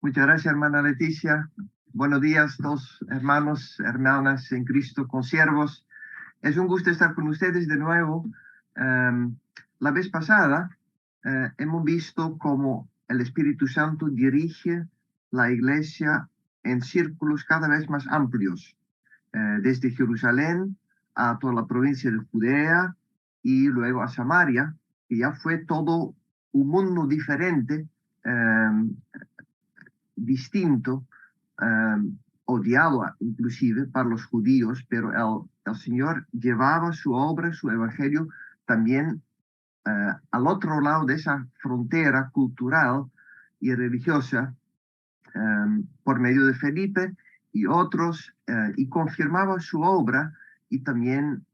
Muchas gracias, hermana Leticia. Buenos días, todos hermanos, hermanas en Cristo, consiervos. Es un gusto estar con ustedes de nuevo. La vez pasada hemos visto cómo el Espíritu Santo dirige la iglesia en círculos cada vez más amplios, desde Jerusalén a toda la provincia de Judea y luego a Samaria, que ya fue todo un mundo diferente, distinto, odiado inclusive para los judíos, pero el Señor llevaba su obra, su evangelio también al otro lado de esa frontera cultural y religiosa, por medio de Felipe y otros, y confirmaba su obra y también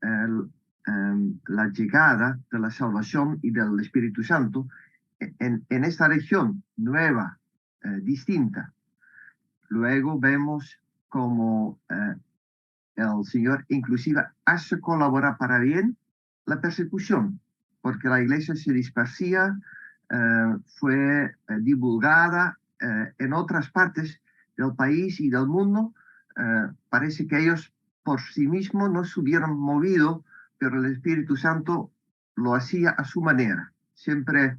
la llegada de la salvación y del Espíritu Santo en esta región nueva, distinta. Luego vemos como el Señor inclusive hace colaborar para bien la persecución, porque la iglesia se dispersía, fue divulgada en otras partes del país y del mundo. Parece que ellos por sí mismos no se hubieran movido, pero el Espíritu Santo lo hacía a su manera, siempre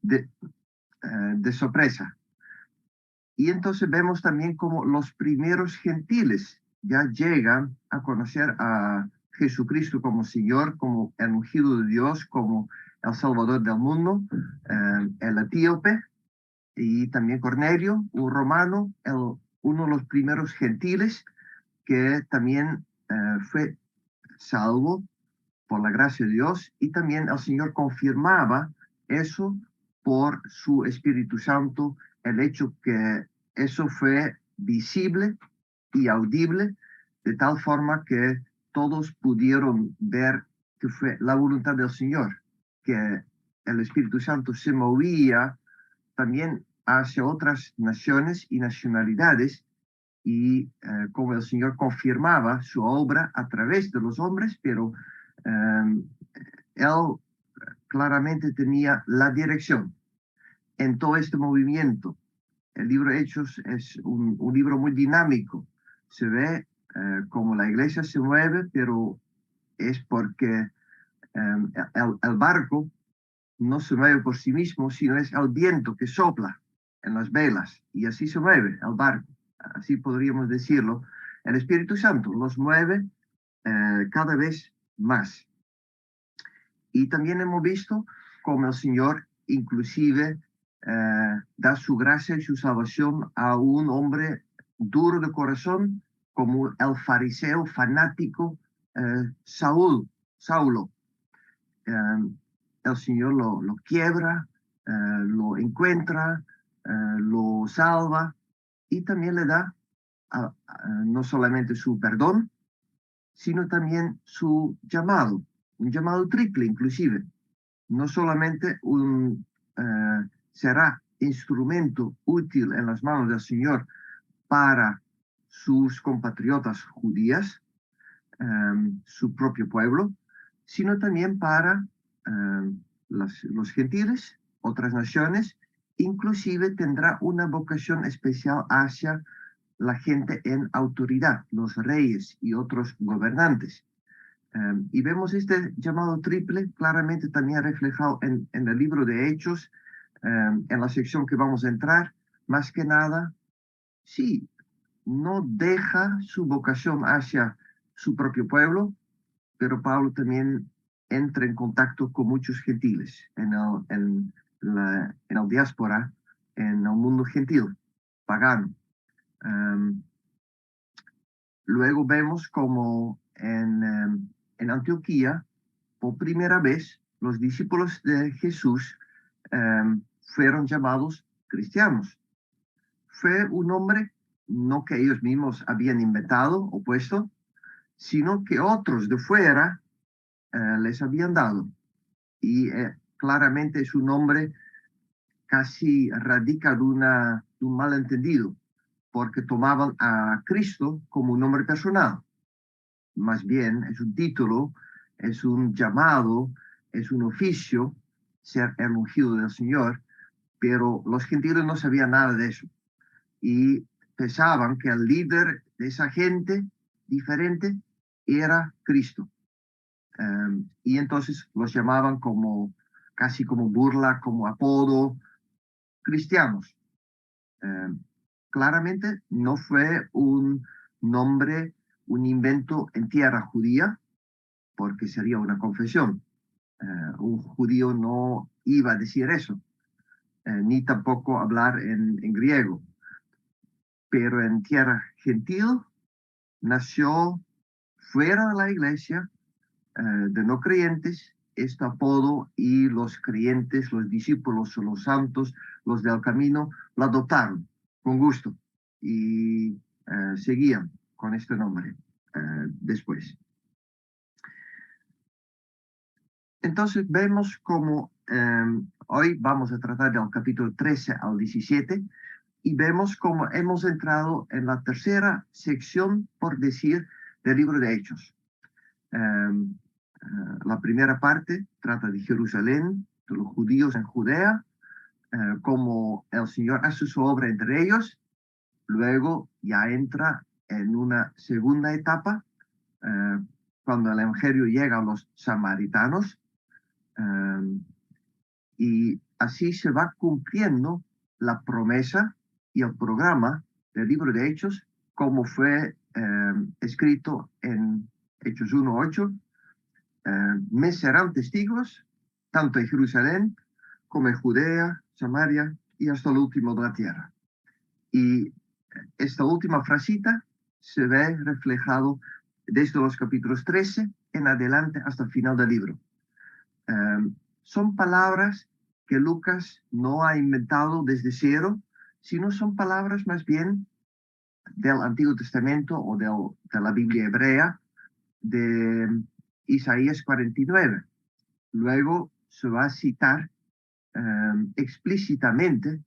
de sorpresa. Y entonces vemos también como los primeros gentiles ya llegan a conocer a Jesucristo como Señor, como el ungido de Dios, como el Salvador del mundo, el etíope y también Cornelio, un romano, uno de los primeros gentiles que también fue salvo por la gracia de Dios, y también el Señor confirmaba eso por su Espíritu Santo, el hecho que eso fue visible y audible, de tal forma que todos pudieron ver que fue la voluntad del Señor, que el Espíritu Santo se movía también hacia otras naciones y nacionalidades, y como el Señor confirmaba su obra a través de los hombres, pero él claramente tenía la dirección en todo este movimiento. El libro de Hechos es un libro muy dinámico. Se ve como la iglesia se mueve, pero es porque el barco no se mueve por sí mismo, sino es el viento que sopla en las velas, y así se mueve el barco. Así podríamos decirlo. El Espíritu Santo los mueve cada vez más. Y también hemos visto cómo el Señor inclusive da su gracia y su salvación a un hombre duro de corazón, como el fariseo fanático Saulo. El Señor lo quiebra, lo encuentra, lo salva, y también le da no solamente su perdón, sino también su llamado, un llamado triple inclusive. No solamente será instrumento útil en las manos del Señor para sus compatriotas judías, su propio pueblo, sino también para los gentiles, otras naciones. Inclusive tendrá una vocación especial hacia la gente en autoridad, los reyes y otros gobernantes. Y vemos este llamado triple claramente también reflejado en el libro de Hechos, en la sección que vamos a entrar. Más que nada, sí, no deja su vocación hacia su propio pueblo, pero Pablo también entra en contacto con muchos gentiles en el diáspora, en el mundo gentil, pagano. Luego vemos como en Antioquía, por primera vez, los discípulos de Jesús fueron llamados cristianos. Fue un nombre no que ellos mismos habían inventado o puesto, sino que otros de fuera les habían dado. Y claramente es un nombre casi radica de un malentendido, porque tomaban a Cristo como un nombre personal. Más bien es un título, es un llamado, es un oficio, ser el ungido del Señor, pero los gentiles no sabían nada de eso y pensaban que el líder de esa gente diferente era Cristo. Y entonces los llamaban como casi como burla, como apodo, cristianos. Claramente no fue un nombre, un invento en tierra judía, porque sería una confesión. Un judío no iba a decir eso, ni tampoco hablar en griego. Pero en tierra gentil nació fuera de la iglesia de no creyentes este apodo y los creyentes, los discípulos, los santos, los del camino, lo adoptaron con gusto y seguían con este nombre después. Entonces vemos como hoy vamos a tratar del capítulo 13 al 17 y vemos cómo hemos entrado en la tercera sección, por decir, del libro de Hechos. La primera parte trata de Jerusalén, de los judíos en Judea, cómo el Señor hace su obra entre ellos. Luego ya entra en una segunda etapa, cuando el Evangelio llega a los samaritanos. Y así se va cumpliendo la promesa y el programa del libro de Hechos, como fue escrito en Hechos 1:8. Me serán testigos, tanto en Jerusalén como en Judea, Samaria y hasta el último de la tierra. Y esta última frasita se ve reflejado desde los capítulos 13 en adelante hasta el final del libro. Son palabras que Lucas no ha inventado desde cero, sino son palabras más bien del Antiguo Testamento o de la Biblia hebrea, de Isaías 49. Luego se va a citar explícitamente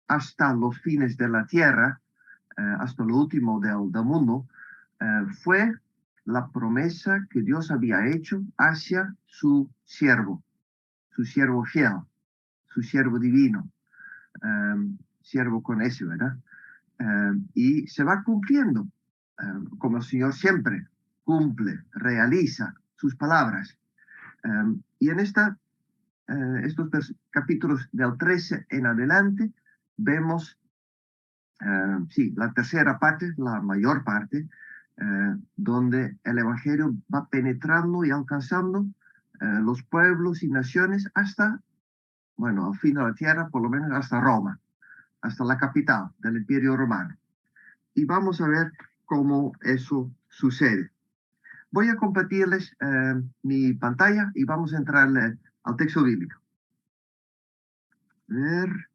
hasta los fines de la tierra, hasta lo último del mundo, fue la promesa que Dios había hecho hacia su siervo fiel, su siervo divino, siervo con S, ¿verdad? Y se va cumpliendo, como el Señor siempre cumple, realiza sus palabras. Y en estos capítulos del 13 en adelante vemos, sí, la tercera parte, la mayor parte, donde el Evangelio va penetrando y alcanzando los pueblos y naciones hasta, bueno, al fin de la tierra, por lo menos hasta Roma, hasta la capital del Imperio Romano. Y vamos a ver cómo eso sucede. Voy a compartirles mi pantalla y vamos a entrar al texto bíblico. A ver.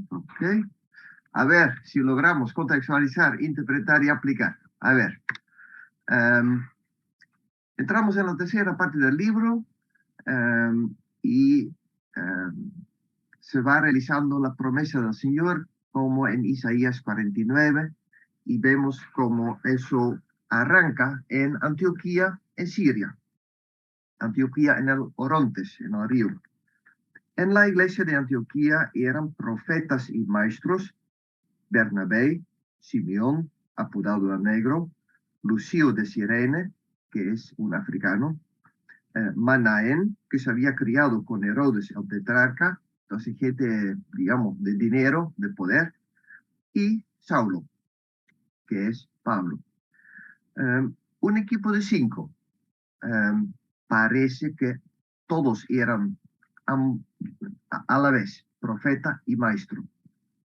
Ok. A ver si logramos contextualizar, interpretar y aplicar. A ver. Entramos en la tercera parte del libro y se va realizando la promesa del Señor como en Isaías 49 y vemos cómo eso arranca en Antioquía, en Siria. Antioquía en el Orontes, en el río. En la iglesia de Antioquía eran profetas y maestros Bernabé, Simeón, apodado el Negro, Lucio de Cirene, que es un africano, Manaén, que se había criado con Herodes el tetrarca, entonces gente, digamos, de dinero, de poder, y Saulo, que es Pablo. Un equipo de 5. Parece que todos eran a la vez profeta y maestro.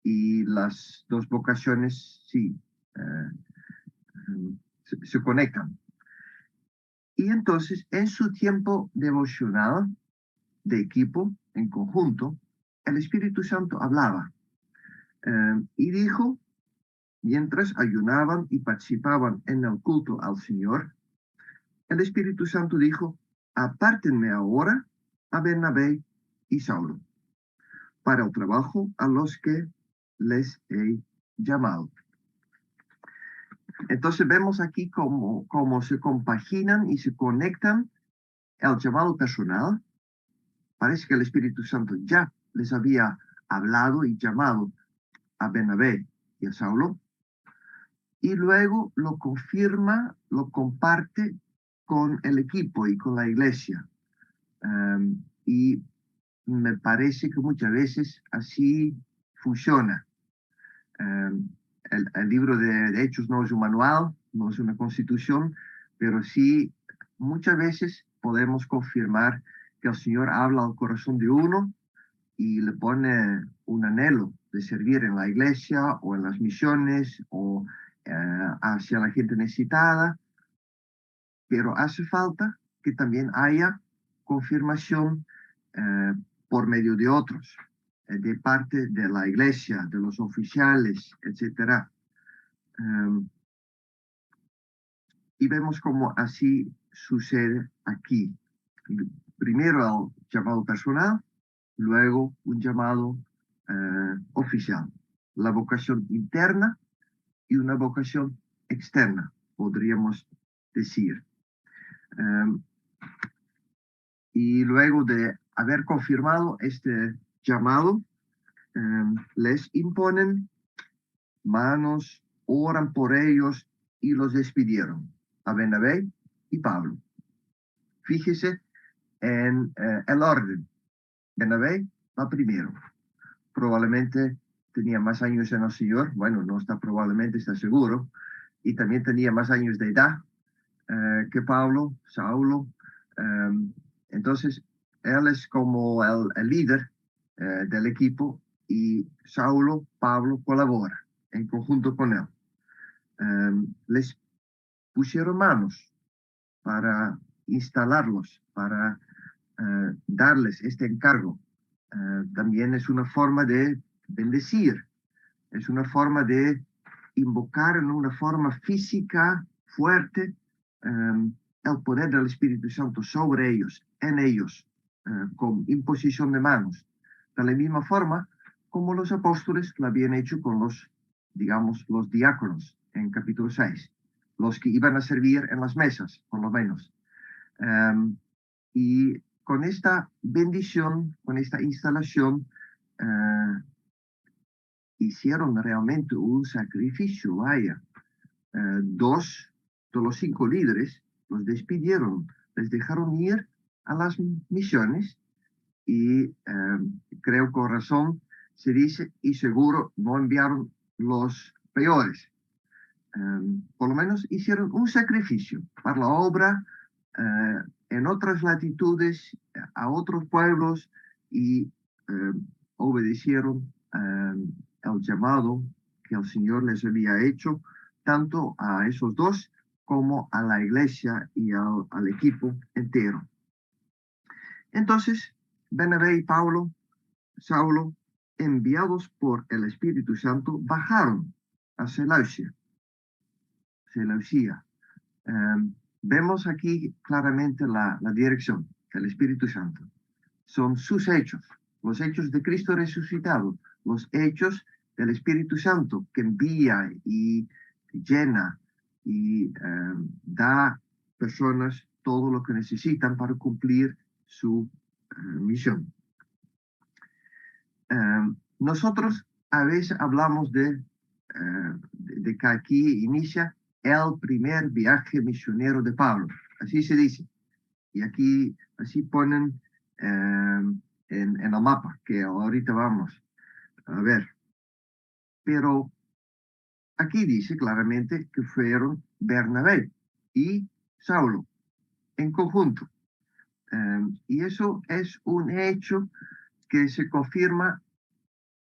Y las dos vocaciones, sí, se conectan. Y entonces, en su tiempo devocional, de equipo, en conjunto, el Espíritu Santo hablaba y dijo, mientras ayunaban y participaban en el culto al Señor, el Espíritu Santo dijo, apártenme ahora a Bernabé y Saulo para el trabajo a los que les he llamado. Entonces vemos aquí cómo se compaginan y se conectan el llamado personal. Parece que el Espíritu Santo ya les había hablado y llamado a Bernabé y a Saulo, y luego lo confirma, lo comparte con el equipo y con la iglesia. Y me parece que muchas veces así funciona. El libro de Hechos no es un manual, no es una constitución, pero sí muchas veces podemos confirmar que el Señor habla al corazón de uno y le pone un anhelo de servir en la iglesia o en las misiones o hacia la gente necesitada, pero hace falta que también haya confirmación eh, por medio de otros, de parte de la iglesia, de los oficiales, etcétera. Y vemos cómo así sucede aquí. Primero el llamado personal, luego un llamado oficial. La vocación interna y una vocación externa, podríamos decir. Y luego de haber confirmado este llamado, les imponen manos, oran por ellos y los despidieron a Bernabé y Pablo. Fíjese en el orden. Bernabé va primero. Probablemente tenía más años en el Señor. Bueno, no está probablemente, está seguro. Y también tenía más años de edad que Pablo, Saulo. Entonces, él es como el líder del equipo y Saulo, Pablo colabora en conjunto con él. Les pusieron manos para instalarlos, para darles este encargo. También es una forma de bendecir, es una forma de invocar en una forma física fuerte el poder del Espíritu Santo sobre ellos, en ellos, con imposición de manos. De la misma forma como los apóstoles lo habían hecho con los, digamos, los diáconos en capítulo 6, los que iban a servir en las mesas, por lo menos. Y con esta bendición, con esta instalación, hicieron realmente un sacrificio, vaya. Dos de los 5 líderes los despidieron, les dejaron ir a las misiones y creo con razón se dice, y seguro no enviaron los peores. Por lo menos hicieron un sacrificio para la obra en otras latitudes, a otros pueblos y obedecieron el llamado que el Señor les había hecho, tanto a esos dos como a la iglesia y al equipo entero. Entonces, Bernabé y Saulo, enviados por el Espíritu Santo, bajaron a Seleucia. Vemos aquí claramente la dirección del Espíritu Santo. Son sus hechos, los hechos de Cristo resucitado, los hechos del Espíritu Santo que envía y llena y da personas todo lo que necesitan para cumplir su misión. Nosotros a veces hablamos de que aquí inicia el primer viaje misionero de Pablo, así se dice. Y aquí así ponen en el mapa, que ahorita vamos a ver. Pero aquí dice claramente que fueron Bernabé y Saulo en conjunto. Y eso es un hecho que se confirma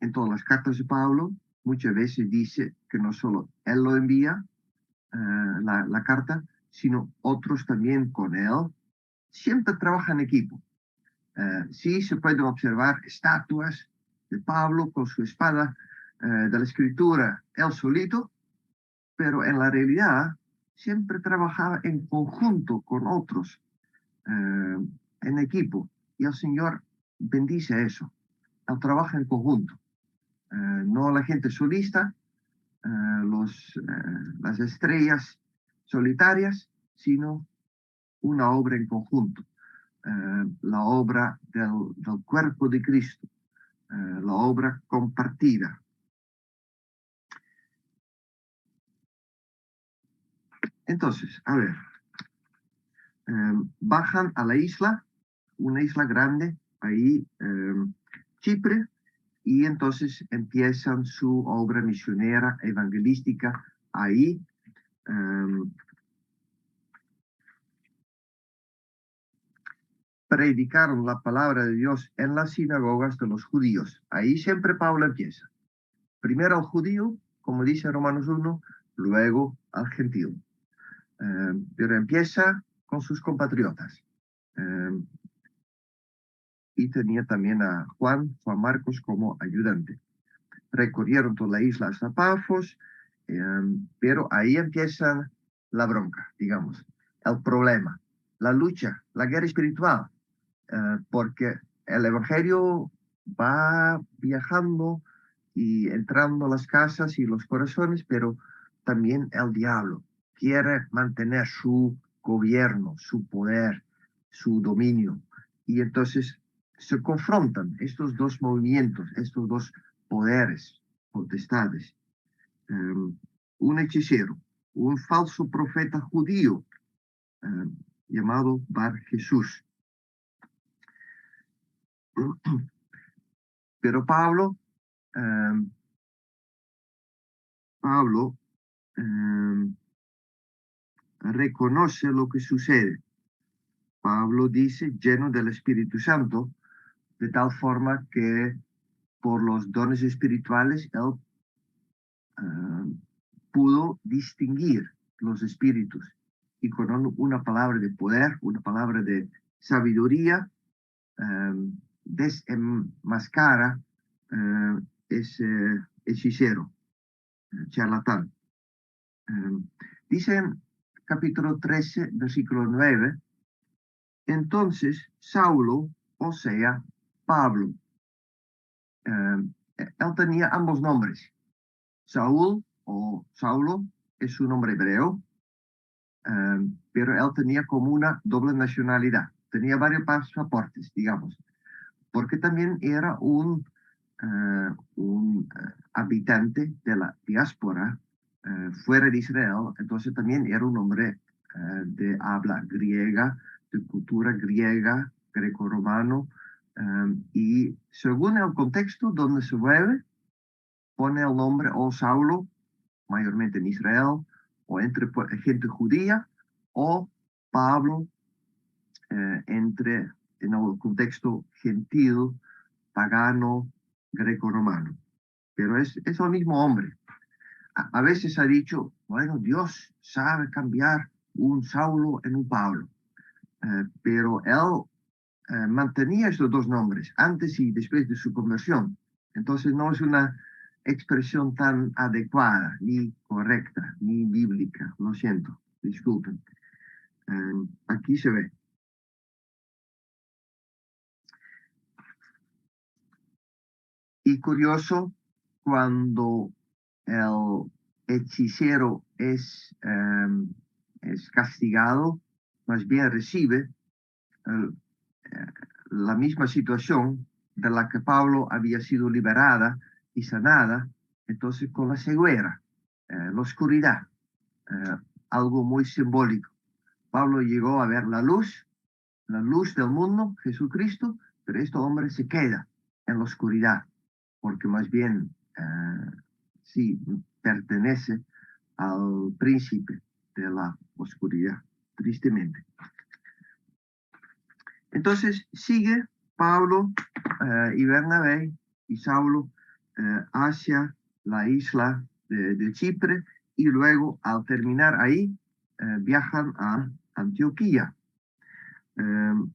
en todas las cartas de Pablo. Muchas veces dice que no solo él lo envía, la carta, sino otros también con él. Siempre trabaja en equipo. Sí se pueden observar estatuas de Pablo con su espada de la escritura, él solito, pero en la realidad siempre trabajaba en conjunto con otros, en equipo. Y el Señor bendice eso. Él trabaja en conjunto. No la gente solista, las estrellas solitarias, sino una obra en conjunto, la obra del cuerpo de Cristo, la obra compartida. Entonces, a ver, bajan a la isla, una isla grande, ahí, Chipre, y entonces empiezan su obra misionera, evangelística, ahí. Predicaron la palabra de Dios en las sinagogas de los judíos. Ahí siempre Pablo empieza. Primero al judío, como dice Romanos 1, luego al gentil. Pero empieza con sus compatriotas. Y tenía también a Juan Marcos como ayudante. Recorrieron toda la isla hasta Pafos, pero ahí empieza la bronca, digamos, el problema, la lucha, la guerra espiritual, porque el evangelio va viajando y entrando a las casas y los corazones, pero también el diablo quiere mantener su gobierno, su poder, su dominio. Y entonces se confrontan estos dos movimientos, estos dos poderes, potestades. Un hechicero, un falso profeta judío llamado Bar Jesús. Pero Pablo reconoce lo que sucede. Pablo dice, lleno del Espíritu Santo, de tal forma que por los dones espirituales él pudo distinguir los espíritus y con una palabra de poder, una palabra de sabiduría, desenmascara ese hechicero, charlatán. Dice en capítulo 13, versículo 9, entonces Saulo, o sea, Pablo, él tenía ambos nombres. Saúl o Saulo es su nombre hebreo, pero él tenía como una doble nacionalidad. Tenía varios pasaportes, digamos, porque también era un habitante de la diáspora fuera de Israel, entonces también era un hombre de habla griega, de cultura griega, greco-romano, y según el contexto donde se mueve, pone el nombre o Saulo, mayormente en Israel, o entre gente judía, o Pablo, en el contexto gentil, pagano, greco-romano. Pero es el mismo hombre. A veces ha dicho, bueno, Dios sabe cambiar un Saulo en un Pablo. Pero él mantenía estos dos nombres antes y después de su conversión. Entonces no es una expresión tan adecuada, ni correcta, ni bíblica. Lo siento, disculpen. Aquí se ve. Y curioso, cuando el hechicero es castigado, más bien recibe la misma situación de la que Pablo había sido liberada y sanada, entonces con la ceguera, la oscuridad, algo muy simbólico. Pablo llegó a ver la luz del mundo, Jesucristo, pero este hombre se queda en la oscuridad, porque más bien sí pertenece al príncipe de la oscuridad, tristemente. Entonces sigue Pablo y Bernabé y Saulo hacia la isla de Chipre y luego al terminar ahí viajan a Antioquía, en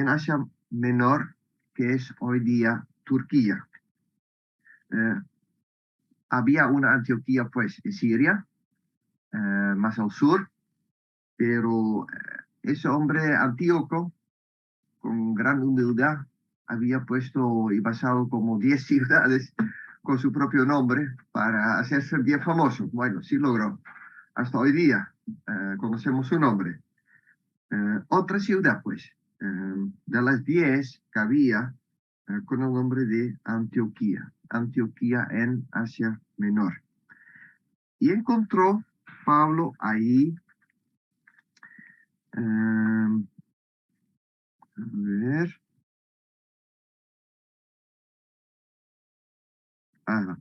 Asia Menor, que es hoy día Turquía. Había una Antioquía pues en Siria, más al sur, pero ese hombre Antíoco, con gran humildad, había puesto y basado como 10 ciudades con su propio nombre para hacerse bien famoso. Bueno, sí logró. Hasta hoy día conocemos su nombre. Otra ciudad, pues, de las 10 que había con el nombre de Antioquía. Antioquía en Asia Menor. Y encontró Pablo ahí, a ver, ah,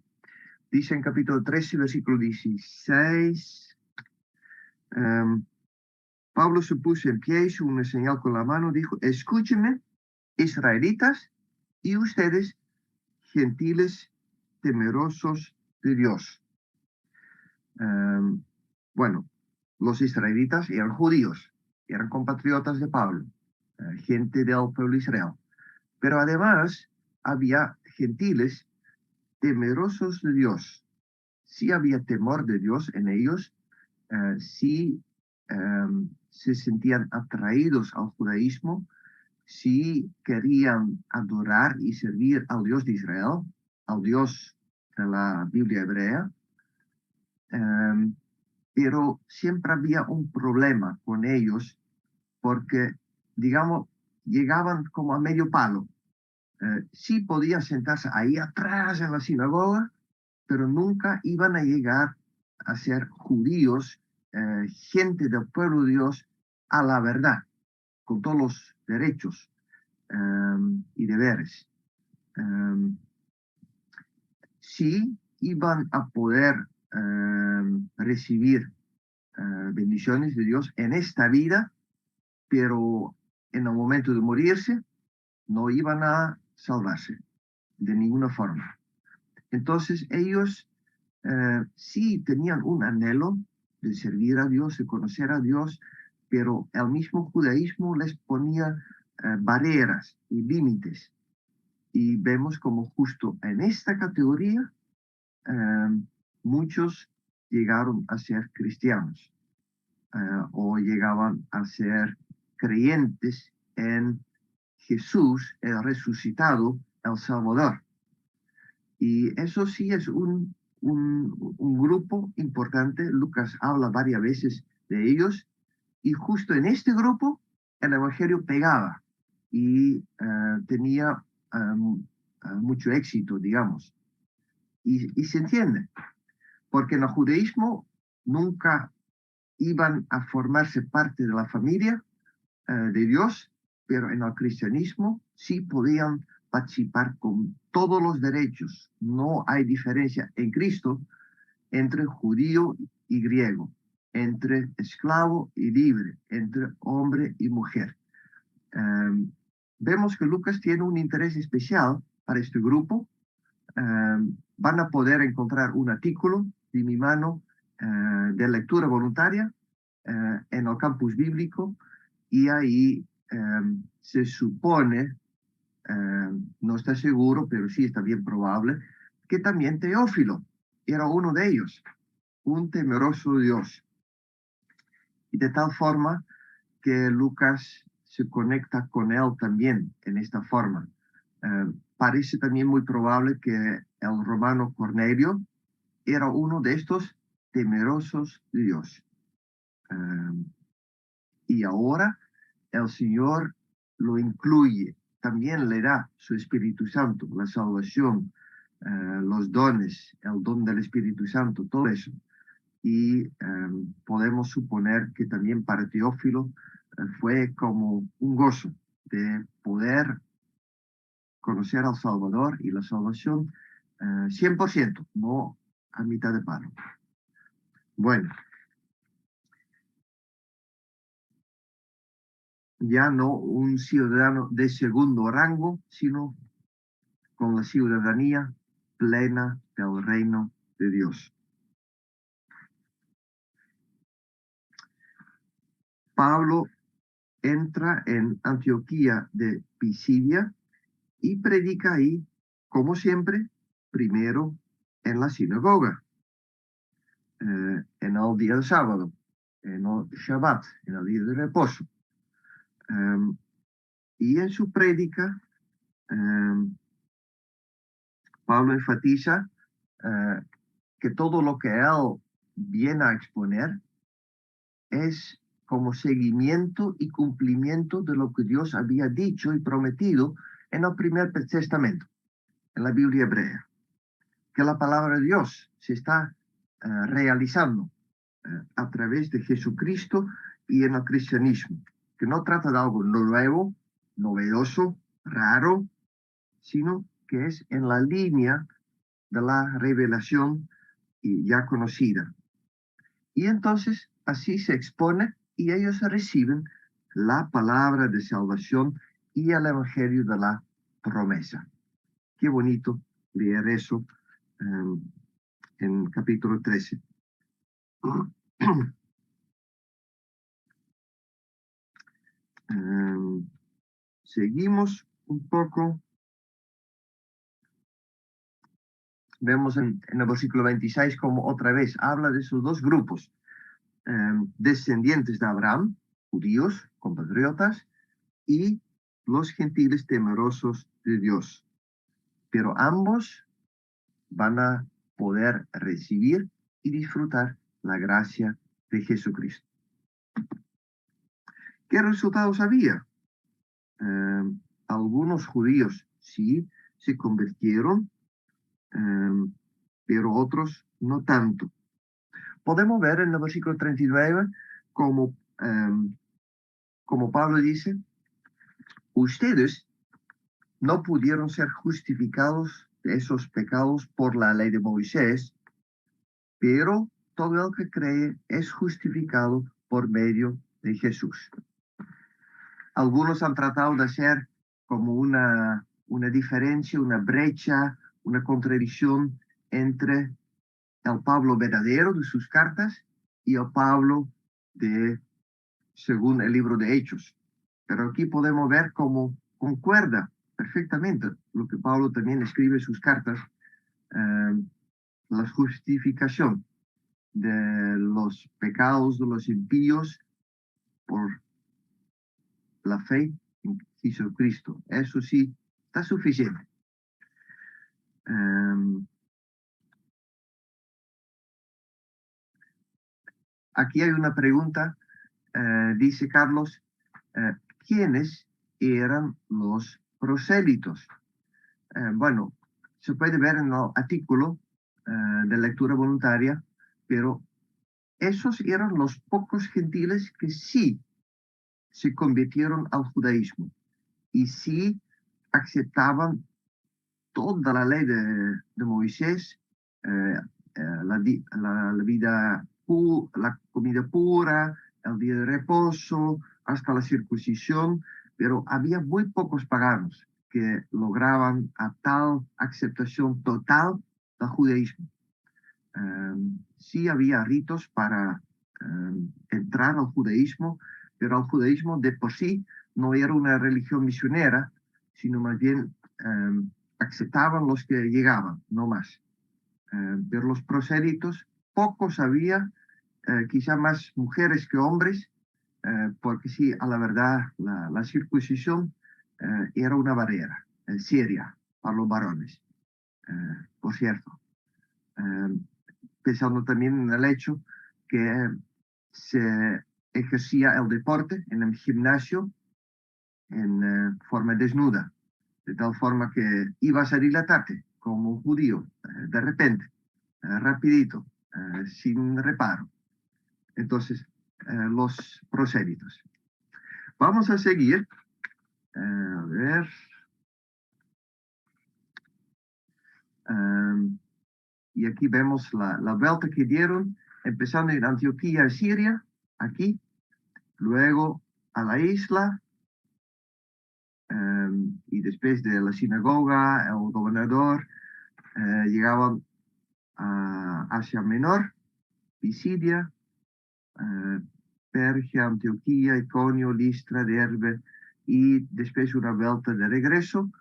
dice en capítulo 13, versículo 16, Pablo se puso en pie, hizo una señal con la mano, dijo, escúchenme, israelitas, y ustedes, gentiles temerosos de Dios. Bueno, los israelitas eran judíos, eran compatriotas de Pablo, gente del pueblo de Israel. Pero además había gentiles temerosos de Dios. Sí había temor de Dios en ellos, sí se sentían atraídos al judaísmo, sí querían adorar y servir al Dios de Israel, al Dios de la Biblia hebrea, pero siempre había un problema con ellos porque, digamos, llegaban como a medio palo. Sí podían sentarse ahí atrás en la sinagoga, pero nunca iban a llegar a ser judíos, gente del pueblo de Dios, a la verdad, con todos los derechos y deberes. Sí iban a poder recibir bendiciones de Dios en esta vida, pero en el momento de morirse no iban a salvarse de ninguna forma. Entonces ellos sí tenían un anhelo de servir a Dios, de conocer a Dios, pero el mismo judaísmo les ponía barreras y límites. Y vemos como justo en esta categoría muchos llegaron a ser cristianos o llegaban a ser creyentes en Jesús, el resucitado, el Salvador. Y eso sí es un grupo importante. Lucas habla varias veces de ellos. Y justo en este grupo el Evangelio pegaba y tenía mucho éxito, digamos. Y se entiende, porque en el judaísmo nunca iban a formarse parte de la familia de Dios, pero en el cristianismo sí podían participar con todos los derechos. No hay diferencia en Cristo entre judío y griego, entre esclavo y libre, entre hombre y mujer. Vemos que Lucas tiene un interés especial para este grupo. Van a poder encontrar un artículo de mi mano de lectura voluntaria en el campus bíblico y ahí se supone, no está seguro, pero sí está bien probable, que también Teófilo era uno de ellos, un temeroso Dios. Y de tal forma que Lucas se conecta con él también en esta forma. Parece también muy probable que el romano Cornelio era uno de estos temerosos de Dios. Y ahora el Señor lo incluye, también le da su Espíritu Santo, la salvación, los dones, el don del Espíritu Santo, todo eso. Y podemos suponer que también para Teófilo fue como un gozo de poder conocer al Salvador y la salvación 100%, no a mitad de palo. Bueno, ya no un ciudadano de segundo rango, sino con la ciudadanía plena del reino de Dios. Pablo entra en Antioquía de Pisidia y predica ahí, como siempre, primero en la sinagoga, en el día de sábado, en el Shabbat, en el día de reposo. Y en su prédica Pablo enfatiza que todo lo que él viene a exponer es como seguimiento y cumplimiento de lo que Dios había dicho y prometido en el primer testamento, en la Biblia hebrea, que la palabra de Dios se está realizando a través de Jesucristo y en el cristianismo, que no trata de algo nuevo, novedoso, raro, sino que es en la línea de la revelación ya conocida. Y entonces así se expone y ellos reciben la palabra de salvación y el evangelio de la promesa. Qué bonito leer eso en capítulo 13. Seguimos un poco. Vemos en el versículo 26 como otra vez habla de esos dos grupos, descendientes de Abraham, judíos, compatriotas, y los gentiles temerosos de Dios. Pero ambos van a poder recibir y disfrutar la gracia de Jesucristo. ¿Qué resultados había? Algunos judíos sí se convirtieron, pero otros no tanto. Podemos ver en el versículo 39 como, como Pablo dice, ustedes no pudieron ser justificados de esos pecados por la ley de Moisés, pero todo el que cree es justificado por medio de Jesús. Algunos han tratado de hacer como una diferencia, una brecha, una contradicción entre el Pablo verdadero de sus cartas y el Pablo de, según el libro de Hechos. Pero aquí podemos ver cómo concuerda perfectamente lo que Pablo también escribe en sus cartas, la justificación de los pecados de los impíos por la fe en Jesucristo. Eso sí, está suficiente. Aquí hay una pregunta, dice Carlos, ¿quiénes eran los prosélitos? Bueno, se puede ver en el artículo de lectura voluntaria, pero esos eran los pocos gentiles que sí se convirtieron al judaísmo y sí aceptaban toda la ley de Moisés, la vida, la comida pura, el día de reposo, hasta la circuncisión, pero había muy pocos paganos que lograban a tal aceptación total del judaísmo. Sí había ritos para entrar al judaísmo, pero el judaísmo de por sí no era una religión misionera, sino más bien aceptaban los que llegaban, no más. Pero los prosélitos, pocos había, quizá más mujeres que hombres, porque sí, a la verdad, la circuncisión era una barrera seria para los varones, por cierto. Pensando también en el hecho que se ejercía el deporte en el gimnasio en forma desnuda, de tal forma que ibas a dilatarte como un judío, de repente, rapidito, sin reparo. Entonces, los prosélitos. Vamos a seguir. A ver. Y aquí vemos la vuelta que dieron, empezando en Antioquía, Siria, aquí, luego a la isla, y después de la sinagoga, el gobernador, llegaban a Asia Menor, Pisidia, Pergia, Antioquía, Iconio, Listra, Derbe, y después una vuelta de regreso,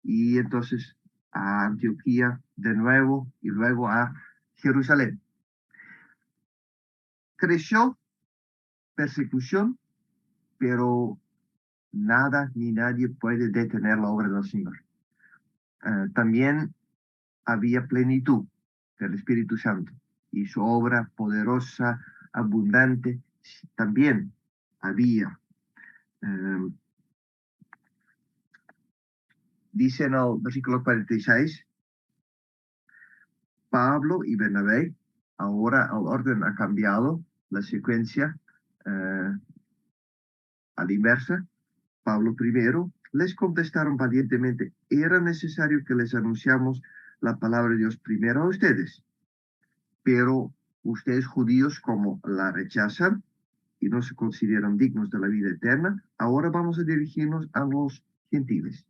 y entonces a Antioquía de nuevo, y luego a Jerusalén. Creció persecución, pero nada ni nadie puede detener la obra del Señor. También había plenitud del Espíritu Santo y su obra poderosa, abundante, también había. Dice en el versículo 46, Pablo y Bernabé, ahora el orden ha cambiado, la secuencia a la inversa. Pablo primero, les contestaron valientemente, era necesario que les anunciamos la palabra de Dios primero a ustedes, pero ustedes judíos como la rechazan y no se consideran dignos de la vida eterna, ahora vamos a dirigirnos a los gentiles.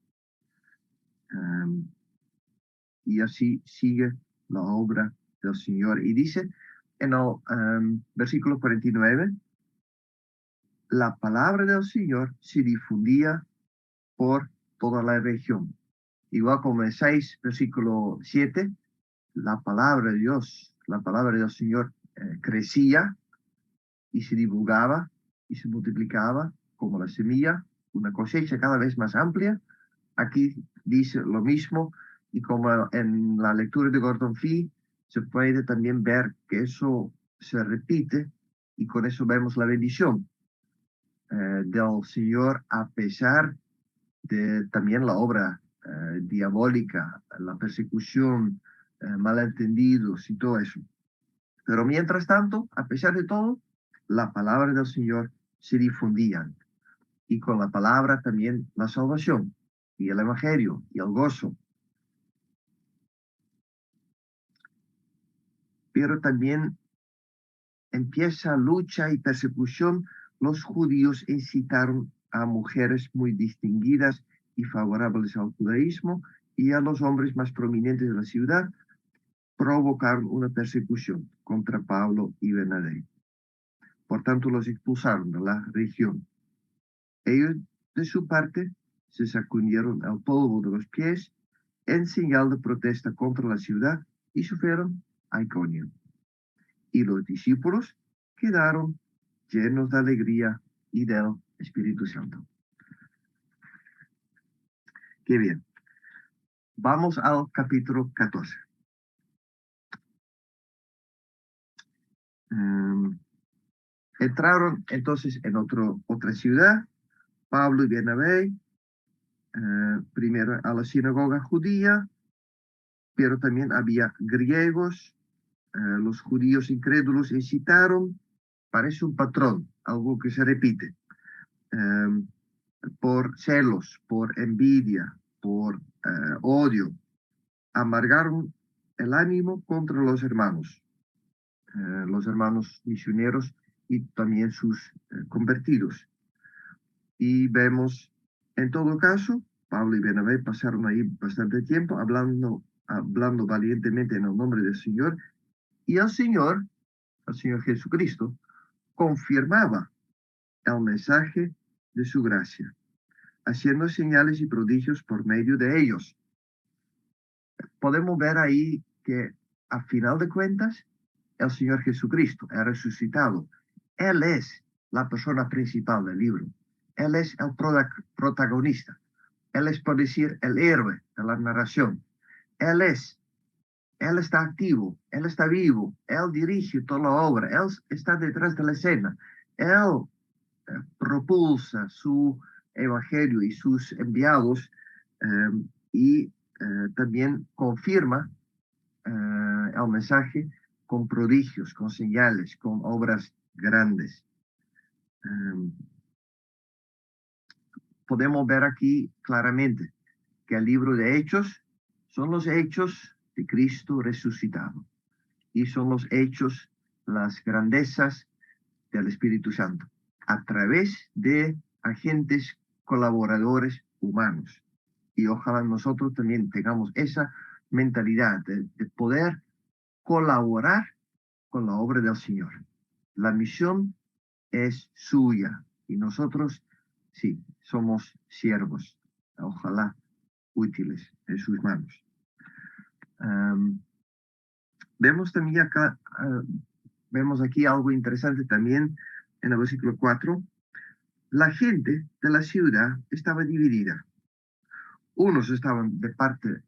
Y así sigue la obra del Señor. Y dice en el versículo 49, la palabra del Señor se difundía por toda la región. Igual como en 6, versículo 7, la palabra de Dios, la palabra del Señor crecía y se divulgaba y se multiplicaba como la semilla, una cosecha cada vez más amplia. Aquí dice lo mismo, y como en la lectura de Gordon Fee se puede también ver que eso se repite, y con eso vemos la bendición del Señor a pesar de también la obra diabólica, la persecución, malentendidos y todo eso. Pero mientras tanto, a pesar de todo, la palabra del Señor se difundía, y con la palabra también la salvación y el evangelio y el gozo. Pero también empieza lucha y persecución. Los judíos incitaron a mujeres muy distinguidas y favorables al judaísmo y a los hombres más prominentes de la ciudad, provocaron una persecución contra Pablo y Bernabé. Por tanto, los expulsaron de la región. Ellos, de su parte, se sacudieron el polvo de los pies en señal de protesta contra la ciudad y se fueron a Iconio. Y los discípulos quedaron llenos de alegría y del Espíritu Santo. Qué bien. Vamos al capítulo 14. Entraron entonces en otra ciudad, Pablo y Bernabé, primero a la sinagoga judía, pero también había griegos. Los judíos incrédulos incitaron, parece un patrón, algo que se repite, por celos, por envidia, por odio, amargaron el ánimo contra los hermanos misioneros y también sus convertidos. Y vemos, en todo caso, Pablo y Bernabé pasaron ahí bastante tiempo hablando valientemente en el nombre del Señor, y el Señor Jesucristo, confirmaba el mensaje de su gracia, haciendo señales y prodigios por medio de ellos. Podemos ver ahí que, a final de cuentas, el Señor Jesucristo ha resucitado. Él es la persona principal del libro. Él es el protagonista. Él es, por decir, el héroe de la narración. Él está activo, Él está vivo, Él dirige toda la obra, Él está detrás de la escena. Él propulsa su evangelio y sus enviados, y también confirma el mensaje con prodigios, con señales, con obras grandes. Podemos ver aquí claramente que el libro de Hechos son los hechos de Cristo resucitado, y son los hechos, las grandezas del Espíritu Santo, a través de agentes colaboradores humanos. Y ojalá nosotros también tengamos esa mentalidad de poder colaborar con la obra del Señor. La misión es suya y nosotros, sí, somos siervos, ojalá útiles en sus manos. Vemos también acá, vemos aquí algo interesante también en el versículo 4. La gente de la ciudad estaba dividida. Unos estaban de parte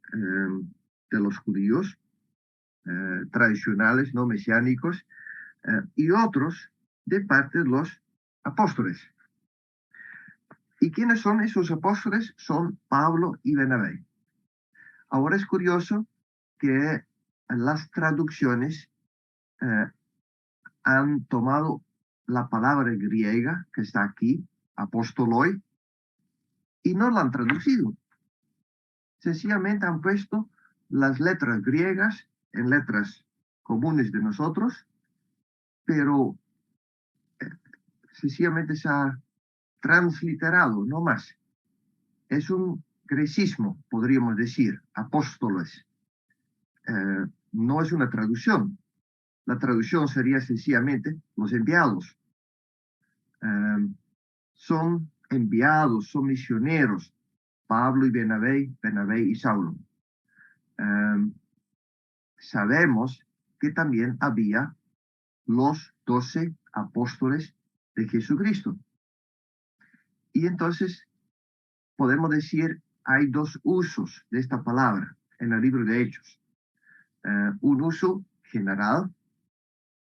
de los judíos tradicionales, no mesiánicos, y otros de parte de los apóstoles. ¿Y quiénes son esos apóstoles? Son Pablo y Bernabé. Ahora es curioso que las traducciones han tomado la palabra griega que está aquí, apostoloi, y no la han traducido. Sencillamente han puesto las letras griegas en letras comunes de nosotros, pero sencillamente se ha transliterado, no más. Es un grecismo, podríamos decir, apóstoles. No es una traducción. La traducción sería sencillamente los enviados. Son enviados, son misioneros, Pablo y Bernabé, Bernabé y Saulo. Sabemos que también había los 12 apóstoles de Jesucristo. Y entonces podemos decir, hay dos usos de esta palabra en el libro de Hechos. Un uso general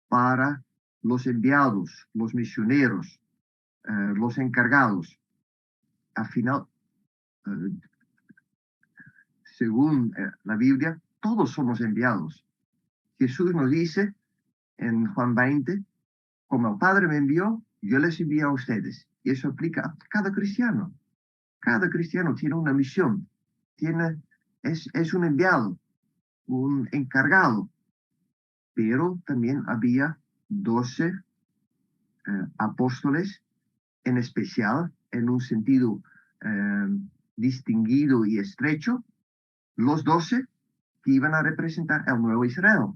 para los enviados, los misioneros, los encargados. Al final, según la Biblia, todos somos enviados. Jesús nos dice en Juan 20, como el Padre me envió, yo les envío a ustedes. Y eso aplica a cada cristiano. Cada cristiano tiene una misión, es un enviado, un encargado. Pero también había 12 apóstoles, en especial, en un sentido distinguido y estrecho, los 12 que iban a representar el nuevo Israel,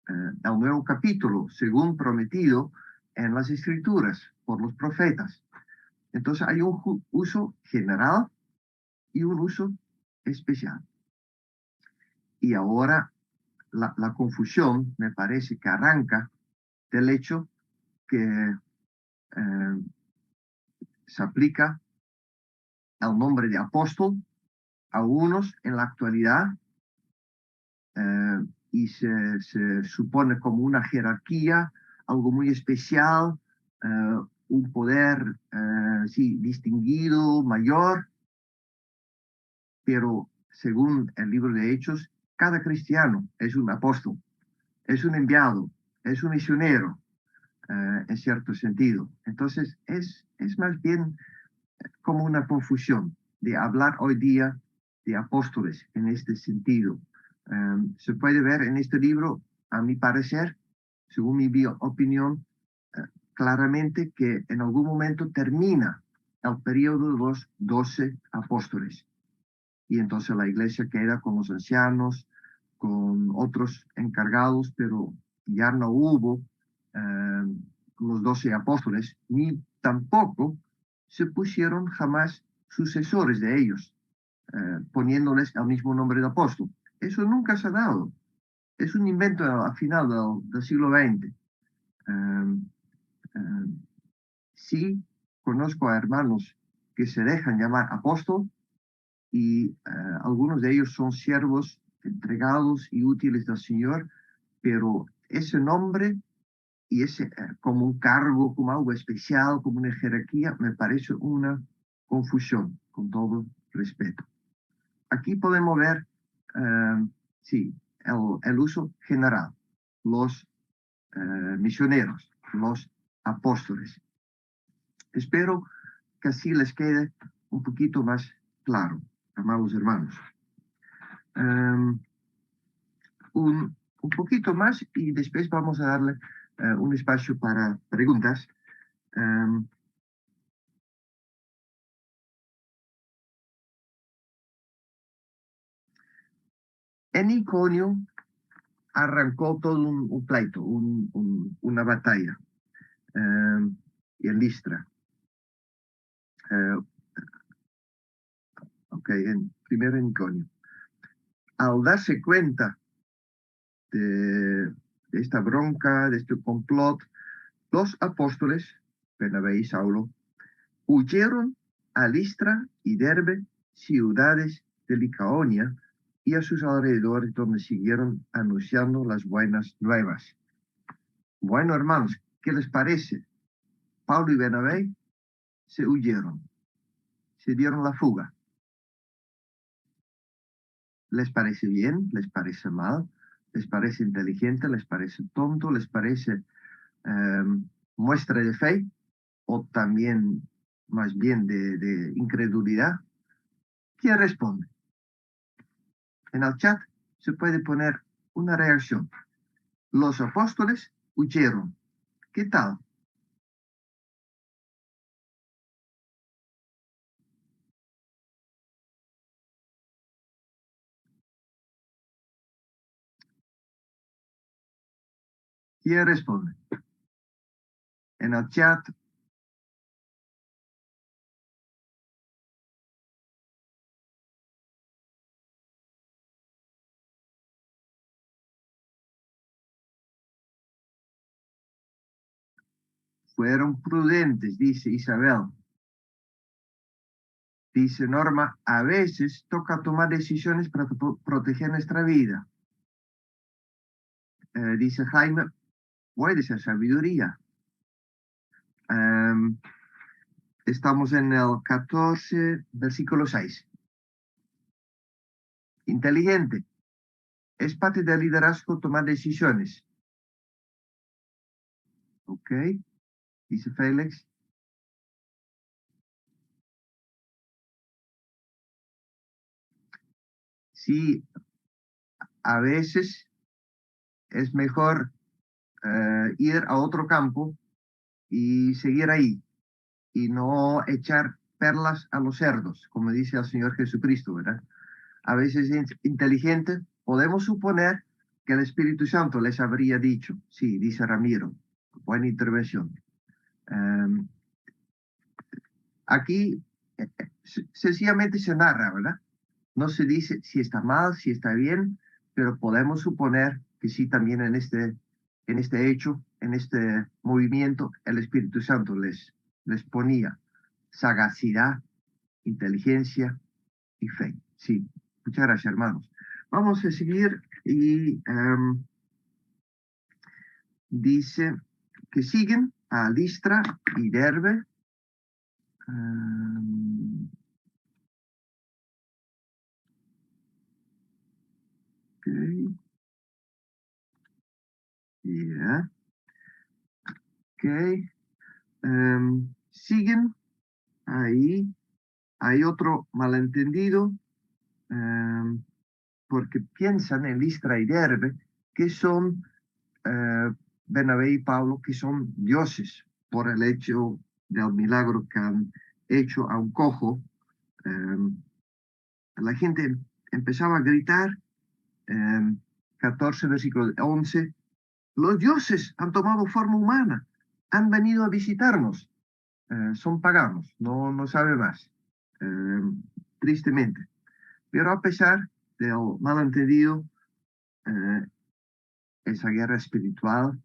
el nuevo capítulo, según prometido en las Escrituras por los profetas. Entonces hay un uso general y un uso especial. Y ahora la confusión me parece que arranca del hecho que se aplica el nombre de apóstol a unos en la actualidad y se supone como una jerarquía, algo muy especial, un poder sí, distinguido, mayor, pero según el libro de Hechos, cada cristiano es un apóstol, es un enviado, es un misionero, en cierto sentido. Entonces, es más bien como una confusión de hablar hoy día de apóstoles en este sentido. Se puede ver en este libro, a mi parecer, según mi opinión, claramente que en algún momento termina el periodo de los 12 apóstoles. Y entonces la iglesia queda con los ancianos, con otros encargados, pero ya no hubo los 12 apóstoles, ni tampoco se pusieron jamás sucesores de ellos, poniéndoles el mismo nombre de apóstol. Eso nunca se ha dado. Es un invento al final del siglo XX. Sí, conozco a hermanos que se dejan llamar apóstol y algunos de ellos son siervos entregados y útiles del Señor, pero ese nombre y ese como un cargo, como algo especial, como una jerarquía, me parece una confusión, con todo respeto. Aquí podemos ver, sí, el uso general, los misioneros, los apóstoles. Espero que así les quede un poquito más claro, amados hermanos. Un poquito más y después vamos a darle un espacio para preguntas. En Iconio arrancó todo un pleito, una batalla, y en Listra. Primero en Iconio. Al darse cuenta de esta bronca, de este complot, los apóstoles, Bernabé y Saulo, huyeron a Listra y Derbe, ciudades de Licaonia, y a sus alrededores, donde siguieron anunciando las buenas nuevas. Bueno, hermanos, ¿qué les parece? Pablo y Bernabé se huyeron, se dieron la fuga. ¿Les parece bien? ¿Les parece mal? ¿Les parece inteligente? ¿Les parece tonto? ¿Les parece muestra de fe? ¿O también más bien de incredulidad? ¿Quién responde? En el chat se puede poner una reacción. Los apóstoles huyeron. ¿Qué tal? ¿Quién responde? En el chat. Fueron prudentes, dice Isabel. Dice Norma, a veces toca tomar decisiones para proteger nuestra vida. Dice Jaime, puede ser sabiduría. Estamos en el 14, versículo 6. Inteligente. Es parte del liderazgo tomar decisiones. Ok, dice Félix. Sí, a veces es mejor ir a otro campo y seguir ahí y no echar perlas a los cerdos, como dice el Señor Jesucristo, ¿verdad? A veces inteligente, podemos suponer que el Espíritu Santo les habría dicho, sí, dice Ramiro, buena intervención. Aquí sencillamente se narra, ¿verdad? No se dice si está mal, si está bien, pero podemos suponer que sí también en este hecho, en este movimiento, el Espíritu Santo les ponía sagacidad, inteligencia y fe. Sí, muchas gracias, hermanos. Vamos a seguir y dice que siguen a Listra y Derbe. Okay. Yeah. Ok. Siguen ahí. Hay otro malentendido porque piensan en Listra y Derbe que son Bernabé y Pablo, que son dioses por el hecho del milagro que han hecho a un cojo. La gente empezaba a gritar, 14, versículo 11, los dioses han tomado forma humana, han venido a visitarnos. Son paganos, no sabe más, eh, tristemente. Pero a pesar del malentendido, eh, esa guerra espiritual,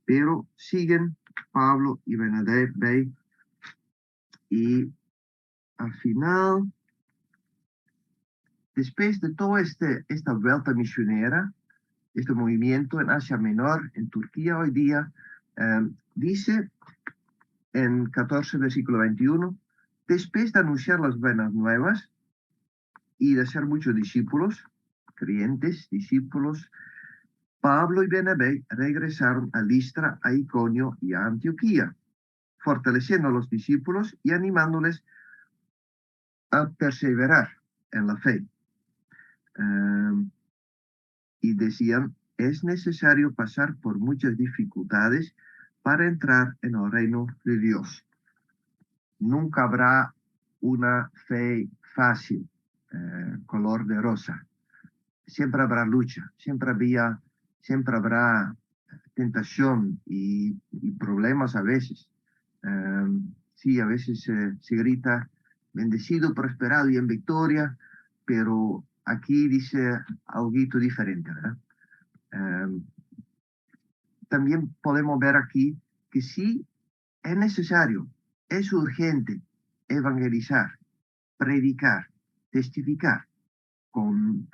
pero siguen Pablo y Bernabé y al final, después de toda esta vuelta misionera, este movimiento en Asia Menor, en Turquía hoy día, dice en 14, versículo 21, después de anunciar las buenas nuevas y de ser muchos discípulos, creyentes, discípulos, Pablo y Bernabé regresaron a Listra, a Iconio y a Antioquía, fortaleciendo a los discípulos y animándoles a perseverar en la fe. Y decían, es necesario pasar por muchas dificultades para entrar en el reino de Dios. Nunca habrá una fe fácil, color de rosa. Siempre habrá lucha, siempre habrá tentación y problemas a veces. Sí, a veces se grita bendecido, prosperado y en victoria, pero aquí dice algo diferente, ¿verdad? También podemos ver aquí que sí es necesario, es urgente evangelizar, predicar, testificar. con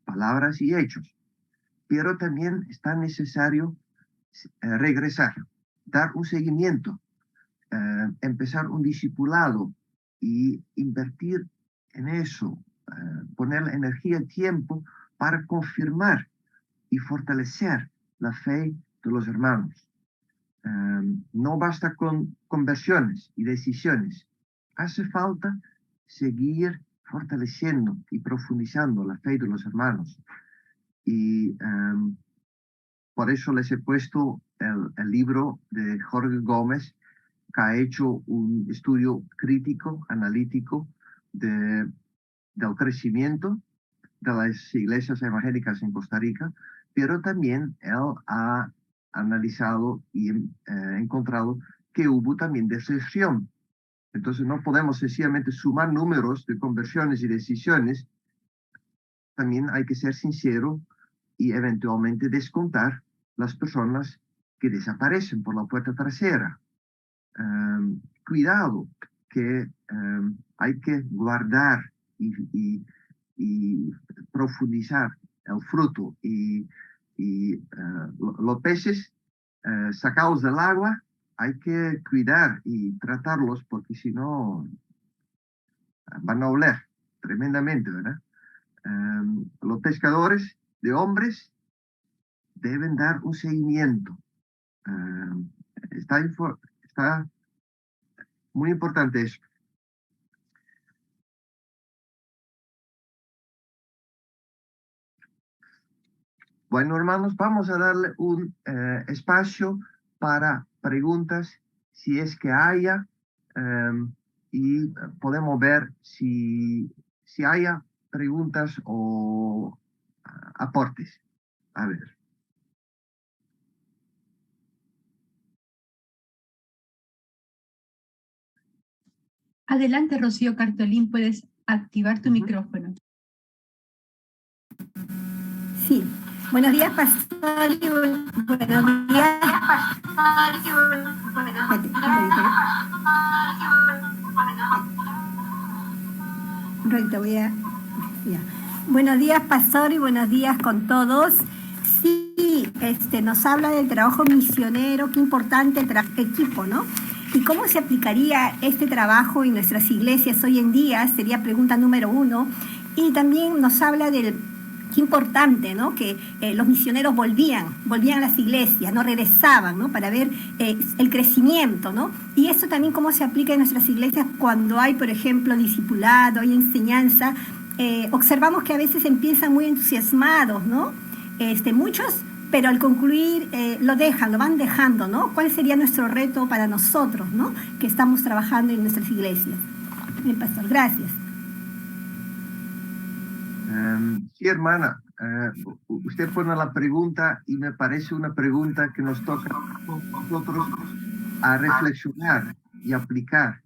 palabras y hechos. Pero también está necesario regresar, dar un seguimiento, empezar un discipulado y invertir en eso, poner la energía y tiempo para confirmar y fortalecer la fe de los hermanos. No basta con conversiones y decisiones. Hace falta seguir fortaleciendo y profundizando la fe de los hermanos. Y por eso les he puesto el libro de Jorge Gómez, que ha hecho un estudio crítico, analítico del crecimiento de las iglesias evangélicas en Costa Rica, pero también él ha analizado y encontrado que hubo también deserción. Entonces no podemos sencillamente sumar números de conversiones y decisiones, también hay que ser sincero y eventualmente descontar las personas que desaparecen por la puerta trasera. Cuidado, que hay que guardar y profundizar el fruto y los peces sacados del agua hay que cuidar y tratarlos porque si no van a oler tremendamente, ¿verdad? Los pescadores de hombres deben dar un seguimiento. Está muy importante eso. Bueno, hermanos, vamos a darle un espacio para preguntas, si es que haya, y podemos ver si haya preguntas o aportes. A ver. Adelante, Rocío Cartolín, puedes activar tu micrófono. Sí. Buenos días, pastor. Buenos días, pastor. Buenos días, pastor, y buenos días con todos. Sí, nos habla del trabajo misionero, qué importante el equipo, ¿no? ¿Y cómo se aplicaría este trabajo en nuestras iglesias hoy en día? Sería pregunta número 1. Y también nos habla del qué importante, ¿no? Que los misioneros volvían a las iglesias, no regresaban, ¿no? Para ver el crecimiento, ¿no? Y eso también cómo se aplica en nuestras iglesias cuando hay, por ejemplo, discipulado, hay enseñanza. Observamos que a veces empiezan muy entusiasmados, ¿no? Muchos, pero al concluir lo van dejando, ¿no? ¿Cuál sería nuestro reto para nosotros, ¿no? Que estamos trabajando en nuestras iglesias. Bien, pastor, gracias. Sí, hermana, usted pone la pregunta y me parece una pregunta que nos toca a nosotros a reflexionar y aplicar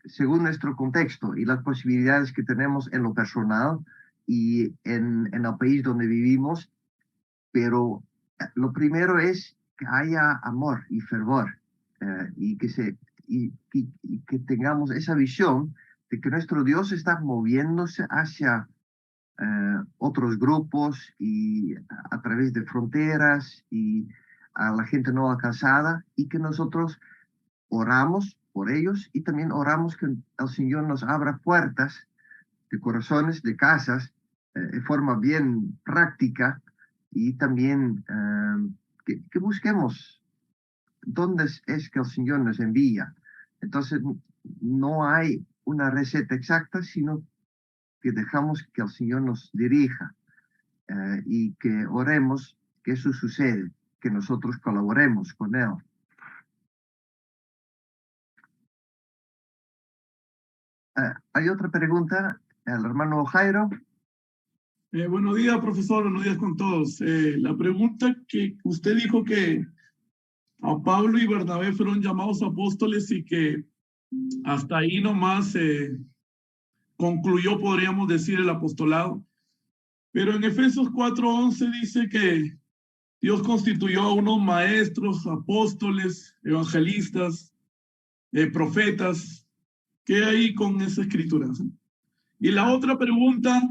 según nuestro contexto y las posibilidades que tenemos en lo personal y en el país donde vivimos. Pero lo primero es que haya amor y fervor y que tengamos esa visión de que nuestro Dios está moviéndose hacia otros grupos y a través de fronteras y a la gente no alcanzada, y que nosotros oramos por ellos y también oramos que el Señor nos abra puertas de corazones, de casas, de forma bien práctica, y también que busquemos dónde es que el Señor nos envía. Entonces, no hay una receta exacta, sino que dejamos que el Señor nos dirija y que oremos que eso sucede, que nosotros colaboremos con Él. ¿Hay otra pregunta? El hermano Jairo. Buenos días, profesor. Buenos días con todos. La pregunta que usted dijo que a Pablo y Bernabé fueron llamados apóstoles y que hasta ahí nomás concluyó, podríamos decir, el apostolado. Pero en Efesios 4:11 dice que Dios constituyó a unos maestros, apóstoles, evangelistas, profetas. ¿Qué hay con esa escritura? Y la otra pregunta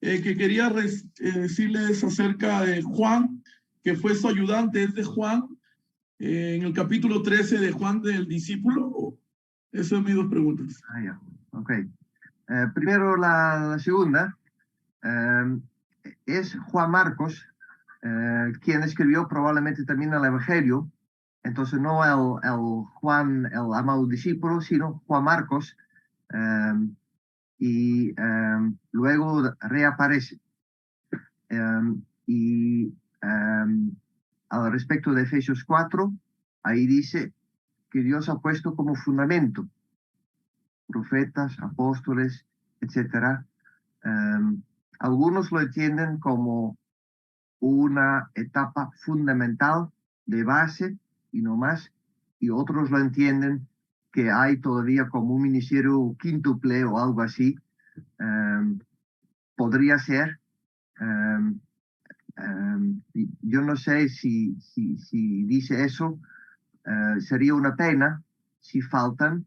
que quería decirles acerca de Juan, que fue su ayudante, es de Juan, en el capítulo 13 de Juan del discípulo. Esas son mis dos preguntas. Ya. Ok. Primero la segunda. Es Juan Marcos quien escribió probablemente también el Evangelio. Entonces no el Juan, el amado discípulo, sino Juan Marcos. Y luego reaparece. Al respecto de Efesios 4, ahí dice que Dios ha puesto como fundamento profetas, apóstoles, etc. Algunos lo entienden como una etapa fundamental de base y no más, y otros lo entienden que hay todavía como un ministerio quíntuple o algo así. Podría ser. Yo no sé si dice eso. Sería una pena si faltan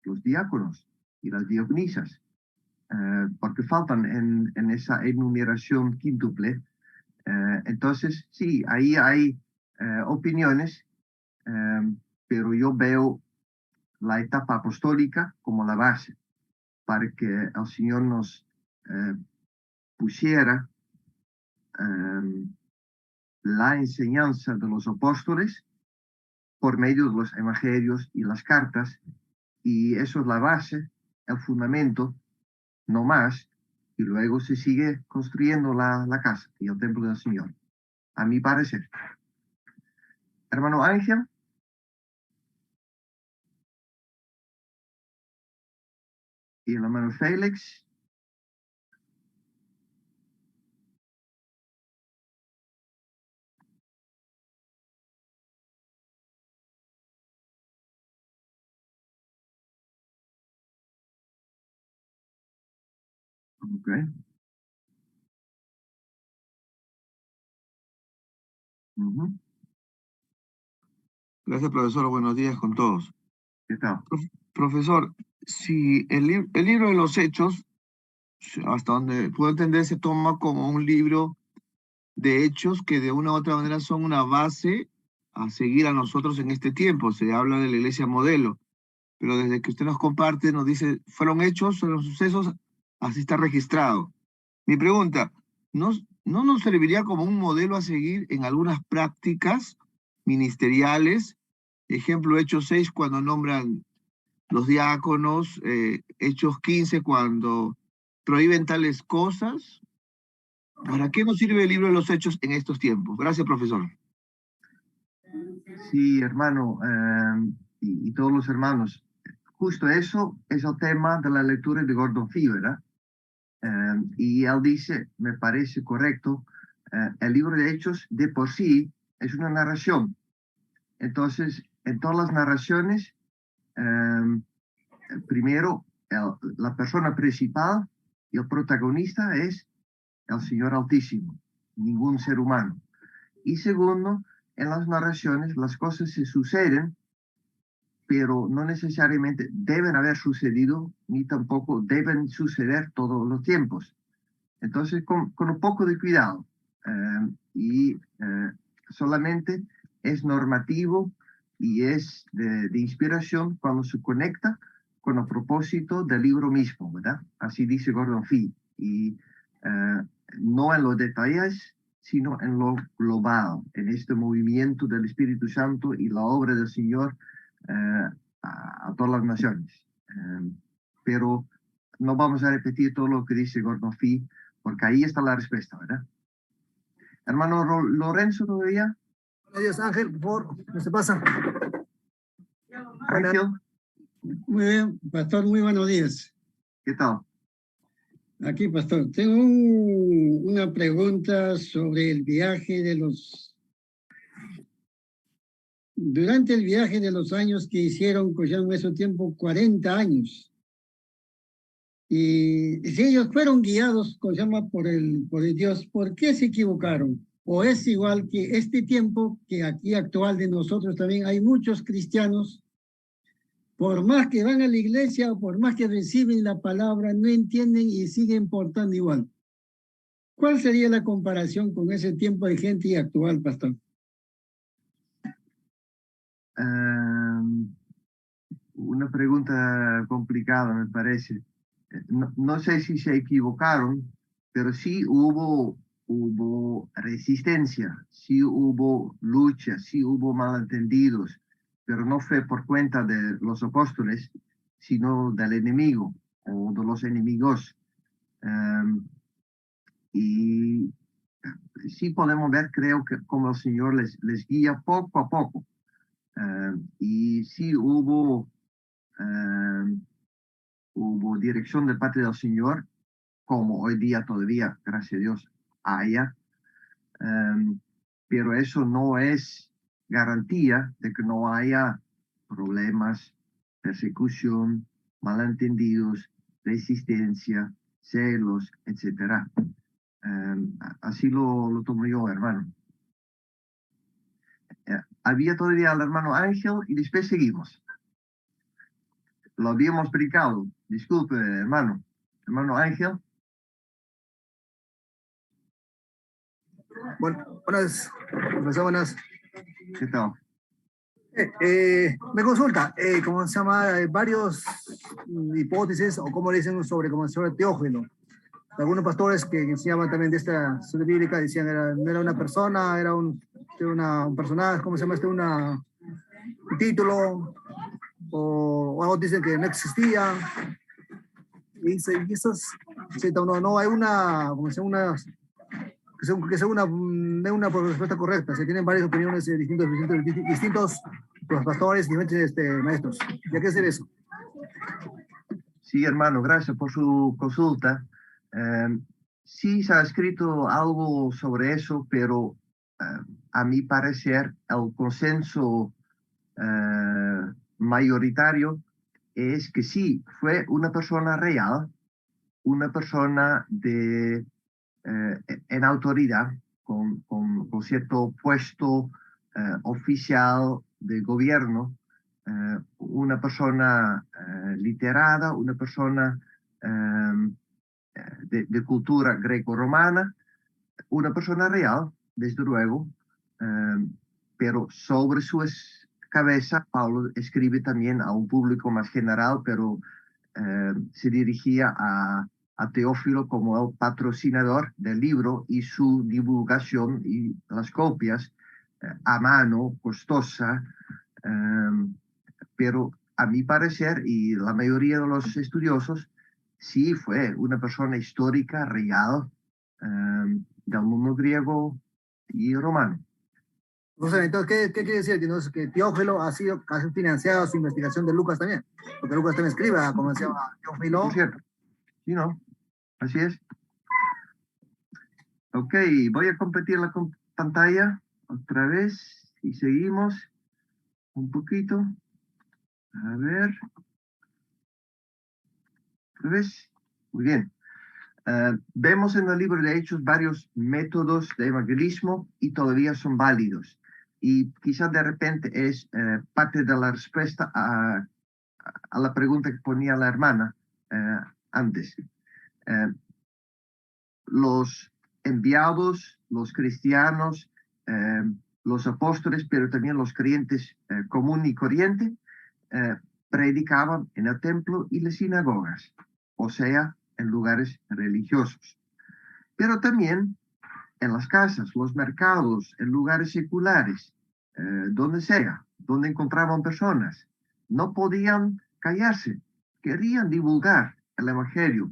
los diáconos y las diaconisas, porque faltan en esa enumeración quíntuple. Entonces, sí, ahí hay opiniones, pero yo veo la etapa apostólica como la base para que el Señor nos pusiera la enseñanza de los apóstoles por medio de los evangelios y las cartas, y eso es la base, el fundamento, no más, y luego se sigue construyendo la casa y el templo del Señor, a mi parecer. Hermano Ángel. Y el hermano Félix. Ok. Gracias, profesor. Buenos días con todos. ¿Qué tal? Profesor, si el libro de los Hechos, hasta donde puedo entender, se toma como un libro de hechos que de una u otra manera son una base a seguir a nosotros en este tiempo. Se habla de la iglesia modelo, pero desde que usted nos comparte, nos dice, fueron hechos, fueron sucesos, así está registrado. Mi pregunta, ¿no nos serviría como un modelo a seguir en algunas prácticas ministeriales? Ejemplo, Hechos 6, cuando nombran los diáconos, Hechos 15, cuando prohíben tales cosas. ¿Para qué nos sirve el libro de los Hechos en estos tiempos? Gracias, profesor. Sí, hermano, y todos los hermanos. Justo eso es el tema de la lectura de Gordon Fee, ¿verdad? Y él dice, me parece correcto, el libro de Hechos de por sí es una narración. Entonces, en todas las narraciones, primero, la persona principal y el protagonista es el Señor Altísimo, ningún ser humano. Y segundo, en las narraciones las cosas se suceden, pero no necesariamente deben haber sucedido, ni tampoco deben suceder todos los tiempos. Entonces, con un poco de cuidado, solamente es normativo y es de inspiración cuando se conecta con el propósito del libro mismo, ¿verdad? Así dice Gordon Fee. Y no en los detalles, sino en lo global, en este movimiento del Espíritu Santo y la obra del Señor a todas las naciones. Pero no vamos a repetir todo lo que dice Gordon Fee, porque ahí está la respuesta, ¿verdad? Hermano Lorenzo, ¿todavía? Buenos días, Ángel, por favor, ¿qué se pasa? Ángel. Muy bien, pastor, muy buenos días. ¿Qué tal? Aquí, pastor, tengo una pregunta sobre el viaje de los... Durante el viaje de los años que hicieron, cogieron ese tiempo 40 años. Y si ellos fueron guiados, por el Dios, ¿por qué se equivocaron? ¿O es igual que este tiempo que aquí actual de nosotros también hay muchos cristianos por más que van a la iglesia o por más que reciben la palabra, no entienden y siguen portando igual. ¿Cuál sería la comparación con ese tiempo de gente y actual, pastor? Una pregunta complicada, me parece. No sé si se equivocaron, pero sí hubo resistencia, sí hubo lucha, sí hubo malentendidos, pero no fue por cuenta de los apóstoles, sino del enemigo o de los enemigos. Y sí podemos ver, creo que como el Señor les guía poco a poco. Y sí hubo dirección de parte del Señor, como hoy día todavía, gracias a Dios, haya. Pero eso no es garantía de que no haya problemas, persecución, malentendidos, resistencia, celos, etc. Así lo tomo yo, hermano. Había todavía al hermano Ángel y después seguimos. Lo habíamos brincado. Disculpe, hermano. Hermano Ángel. Bueno, buenas, profesor, buenas. ¿Qué tal? Me consulta, ¿cómo se llama? Varios hipótesis, o como le dicen sobre Teófilo. Algunos pastores que enseñaban también de esta historia bíblica decían que no era una persona, era un personaje, ¿cómo se llama? Un título, o algo dicen que no existía. Y esas, no hay una, como se llama, que sea una respuesta correcta. Se tienen varias opiniones de distintos pastores, diferentes maestros. ¿Y a qué hacer eso? Sí, hermano, gracias por su consulta. Sí se ha escrito algo sobre eso, pero a mi parecer el consenso mayoritario es que sí, fue una persona real, una persona en autoridad, con cierto puesto oficial de gobierno, una persona literada, una persona de cultura greco-romana, una persona real, desde luego, pero sobre su cabeza Pablo escribe también a un público más general, pero se dirigía a Teófilo como el patrocinador del libro y su divulgación y las copias a mano, costosa, pero a mi parecer y la mayoría de los estudiosos, sí fue una persona histórica, real, del mundo griego y romano. Entonces, ¿qué quiere decir? Que Teófilo ha sido casi financiado su investigación de Lucas también, porque Lucas también escribe, como se llama Teófilo. Por cierto, sí, ¿no? Así es. Ok, voy a compartir la pantalla otra vez y seguimos un poquito. A ver. ¿Otra vez? Muy bien. Vemos en el libro de Hechos varios métodos de evangelismo y todavía son válidos. Y quizás de repente es parte de la respuesta a la pregunta que ponía la hermana antes. Los enviados, los cristianos, los apóstoles, pero también los creyentes común y corriente, predicaban en el templo y las sinagogas, o sea, en lugares religiosos. Pero también en las casas, los mercados, en lugares seculares, donde sea, donde encontraban personas. No podían callarse, querían divulgar el Evangelio,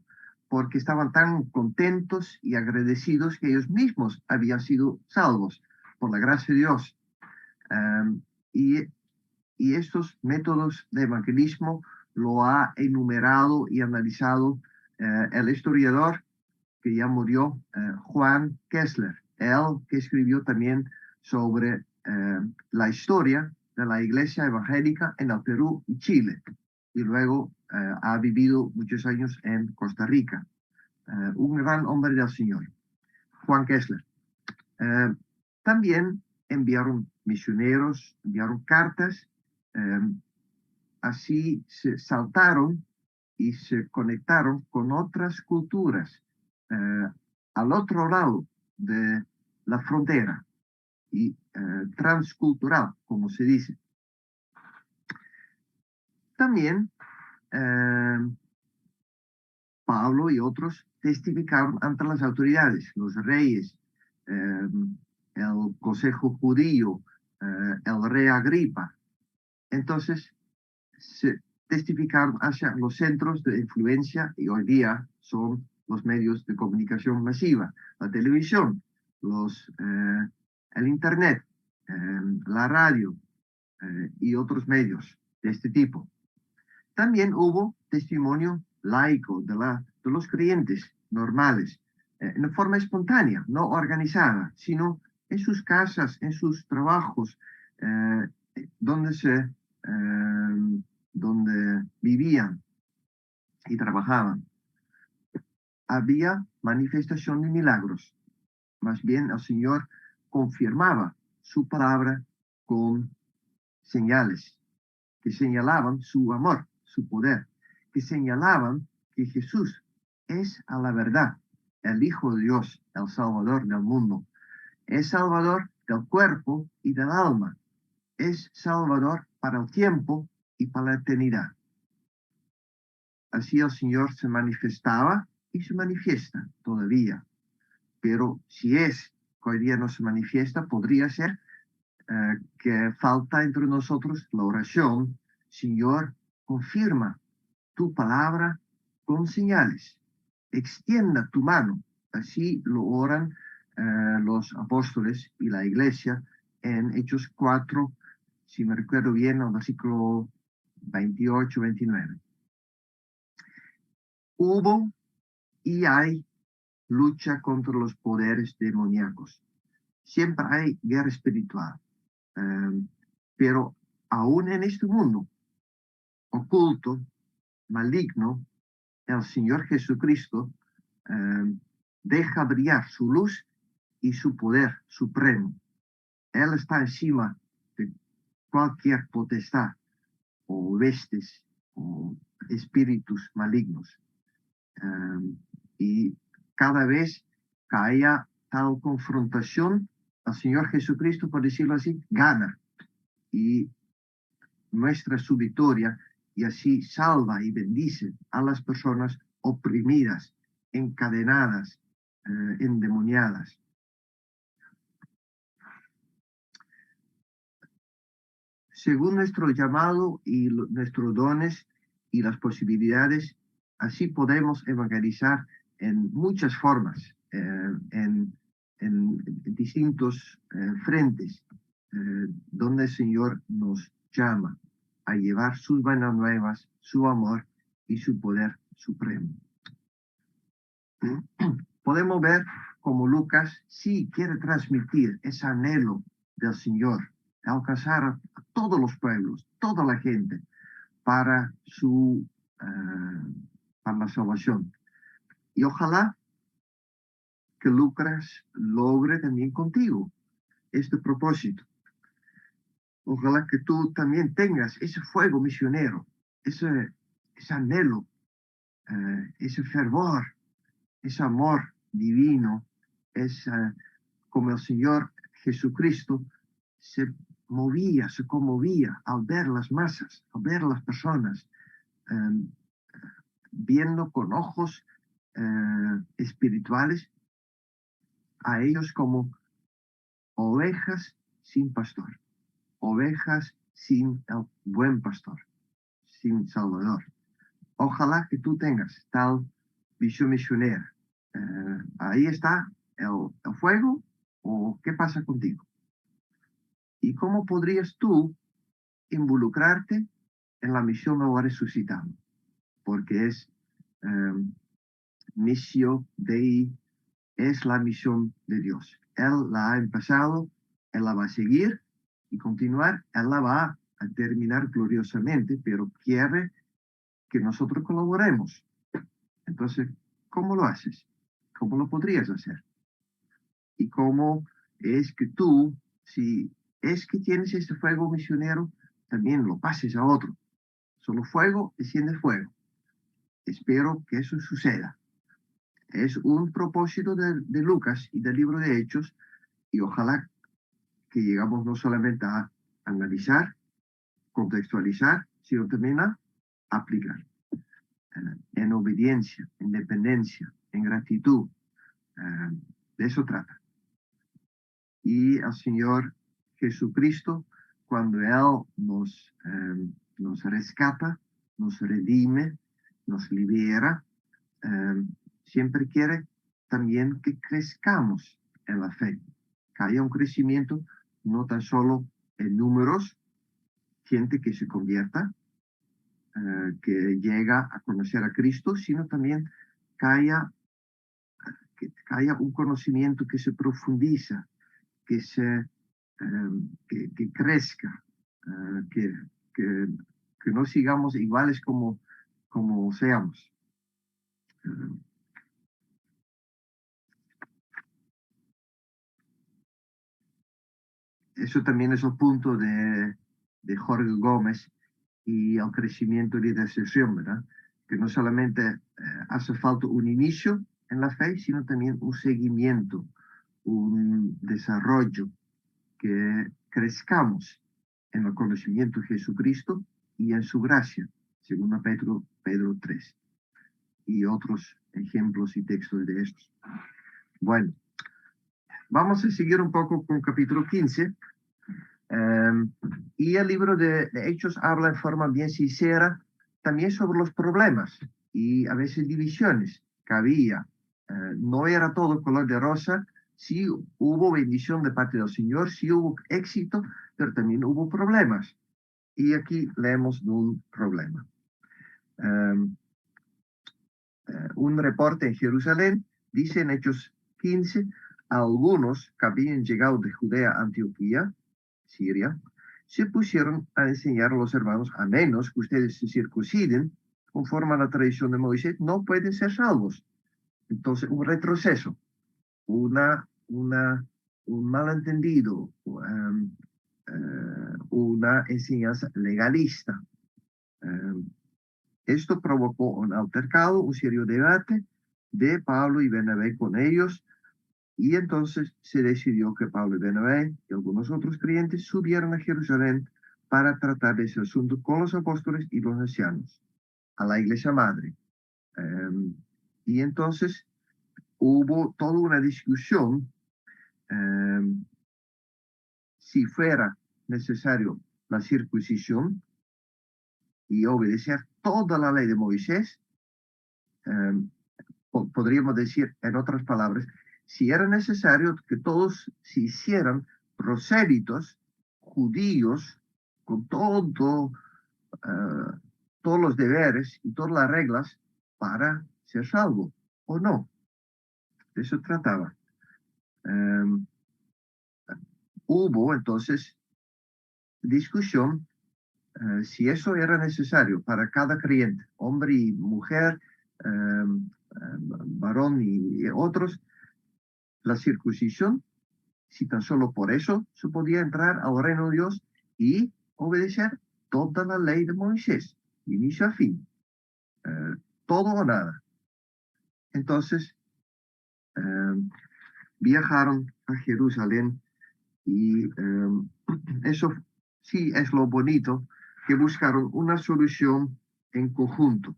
porque estaban tan contentos y agradecidos que ellos mismos habían sido salvos por la gracia de Dios. Y estos métodos de evangelismo lo ha enumerado y analizado el historiador que ya murió, Juan Kessler, él que escribió también sobre la historia de la iglesia evangélica en el Perú y Chile, y luego ha vivido muchos años en Costa Rica. Un gran hombre del Señor, Juan Kessler. También enviaron misioneros, enviaron cartas, así se saltaron y se conectaron con otras culturas al otro lado de la frontera y transcultural, como se dice. También Pablo y otros testificaron ante las autoridades, los reyes, el consejo judío, el rey Agripa. Entonces, se testificaron hacia los centros de influencia y hoy día son los medios de comunicación masiva, la televisión, el internet, la radio y otros medios de este tipo. También hubo testimonio laico de los creyentes normales, en forma espontánea, no organizada, sino en sus casas, en sus trabajos, donde vivían y trabajaban. Había manifestación de milagros. Más bien el Señor confirmaba su palabra con señales que señalaban su amor, su poder, que señalaban que Jesús es a la verdad el Hijo de Dios, el Salvador del mundo. Es Salvador del cuerpo y del alma. Es Salvador para el tiempo y para la eternidad. Así el Señor se manifestaba y se manifiesta todavía. Pero si es que hoy día no se manifiesta, podría ser que falta entre nosotros la oración. Señor, confirma tu palabra con señales. Extienda tu mano. Así lo oran los apóstoles y la iglesia en Hechos 4, si me recuerdo bien, el versículo 28, 29. Hubo y hay lucha contra los poderes demoníacos. Siempre hay guerra espiritual. Pero aún en este mundo oculto, maligno, el Señor Jesucristo deja brillar su luz y su poder supremo. Él está encima de cualquier potestad o huestes o espíritus malignos. Y cada vez que haya tal confrontación, el Señor Jesucristo, por decirlo así, gana y muestra su victoria y así salva y bendice a las personas oprimidas, encadenadas, endemoniadas. Según nuestro llamado y nuestros dones y las posibilidades, así podemos evangelizar en muchas formas, en distintos frentes, donde el Señor nos llama a llevar sus buenas nuevas, su amor y su poder supremo. Podemos ver cómo Lucas sí quiere transmitir ese anhelo del Señor, de alcanzar a todos los pueblos, toda la gente, para la salvación. Y ojalá que Lucas logre también contigo este propósito. Ojalá que tú también tengas ese fuego misionero, ese anhelo, ese fervor, ese amor divino, como el Señor Jesucristo se conmovía al ver las masas, al ver las personas, viendo con ojos espirituales a ellos como ovejas sin pastor, ovejas sin el buen pastor, sin Salvador. Ojalá que tú tengas tal visión misionera. Ahí está el fuego, o qué pasa contigo. ¿Y cómo podrías tú involucrarte en la misión nuevo resucitado? Porque es missio Dei, es la misión de Dios. Él la ha empezado, Él la va a seguir y continuar, Él la va a terminar gloriosamente, pero quiere que nosotros colaboremos. Entonces, ¿cómo lo haces? ¿Cómo lo podrías hacer? Y cómo es que tú, si es que tienes este fuego misionero, también lo pases a otro. solo fuego enciende fuego. Espero que eso suceda. Es un propósito de Lucas y del libro de Hechos, y ojalá que llegamos no solamente a analizar, contextualizar, sino también a aplicar. En obediencia, en dependencia, en gratitud. De eso trata. Y al Señor Jesucristo, cuando Él nos rescata, nos redime, nos libera, siempre quiere también que crezcamos en la fe, que haya un crecimiento no tan solo en números, gente que se convierta, que llega a conocer a Cristo, sino también que haya un conocimiento que se profundiza, que crezca, que no sigamos iguales como seamos. Eso también es el punto de Jorge Gómez y el crecimiento y intercesión, ¿verdad? Que no solamente hace falta un inicio en la fe, sino también un seguimiento, un desarrollo, que crezcamos en el conocimiento de Jesucristo y en su gracia, según Pedro 3, y otros ejemplos y textos de estos. Bueno, vamos a seguir un poco con capítulo 15. Y el libro de Hechos habla en forma bien sincera también sobre los problemas y a veces divisiones que había. No era todo color de rosa, sí hubo bendición de parte del Señor, sí hubo éxito, pero también hubo problemas. Y aquí leemos de un problema. Un reporte en Jerusalén dice en Hechos 15, algunos que habían llegado de Judea a Antioquía, Siria, se pusieron a enseñar a los hermanos, a menos que ustedes se circunciden, conforme a la tradición de Moisés, no pueden ser salvos. Entonces, un retroceso, un malentendido, una enseñanza legalista. Esto provocó un altercado, un serio debate de Pablo y Bernabé con ellos, y entonces se decidió que Pablo y Bernabé y algunos otros creyentes subieran a Jerusalén para tratar ese asunto con los apóstoles y los ancianos, a la iglesia madre. Y entonces hubo toda una discusión si fuera necesario la circuncisión y obedecer toda la ley de Moisés. Podríamos decir, en otras palabras, si era necesario que todos se hicieran prosélitos judíos con todos los deberes y todas las reglas para ser salvo, o no. De eso trataba. Hubo entonces discusión si eso era necesario para cada creyente, hombre y mujer, varón y otros, la circuncisión, si tan solo por eso se podía entrar al reino de Dios y obedecer toda la ley de Moisés, inicio a fin, todo o nada. Entonces, viajaron a Jerusalén y eso sí es lo bonito, que buscaron una solución en conjunto,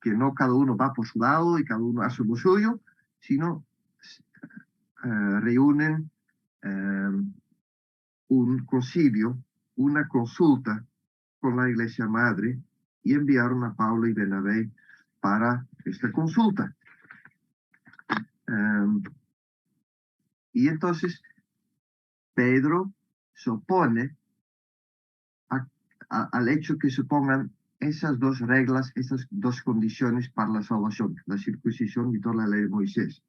que no cada uno va por su lado y cada uno hace lo suyo, sino reúnen un concilio, una consulta con la iglesia madre y enviaron a Pablo y Bernabé para esta consulta. Y entonces Pedro se opone al hecho que se pongan esas dos reglas, esas dos condiciones para la salvación, la circuncisión y toda la ley de Moisés.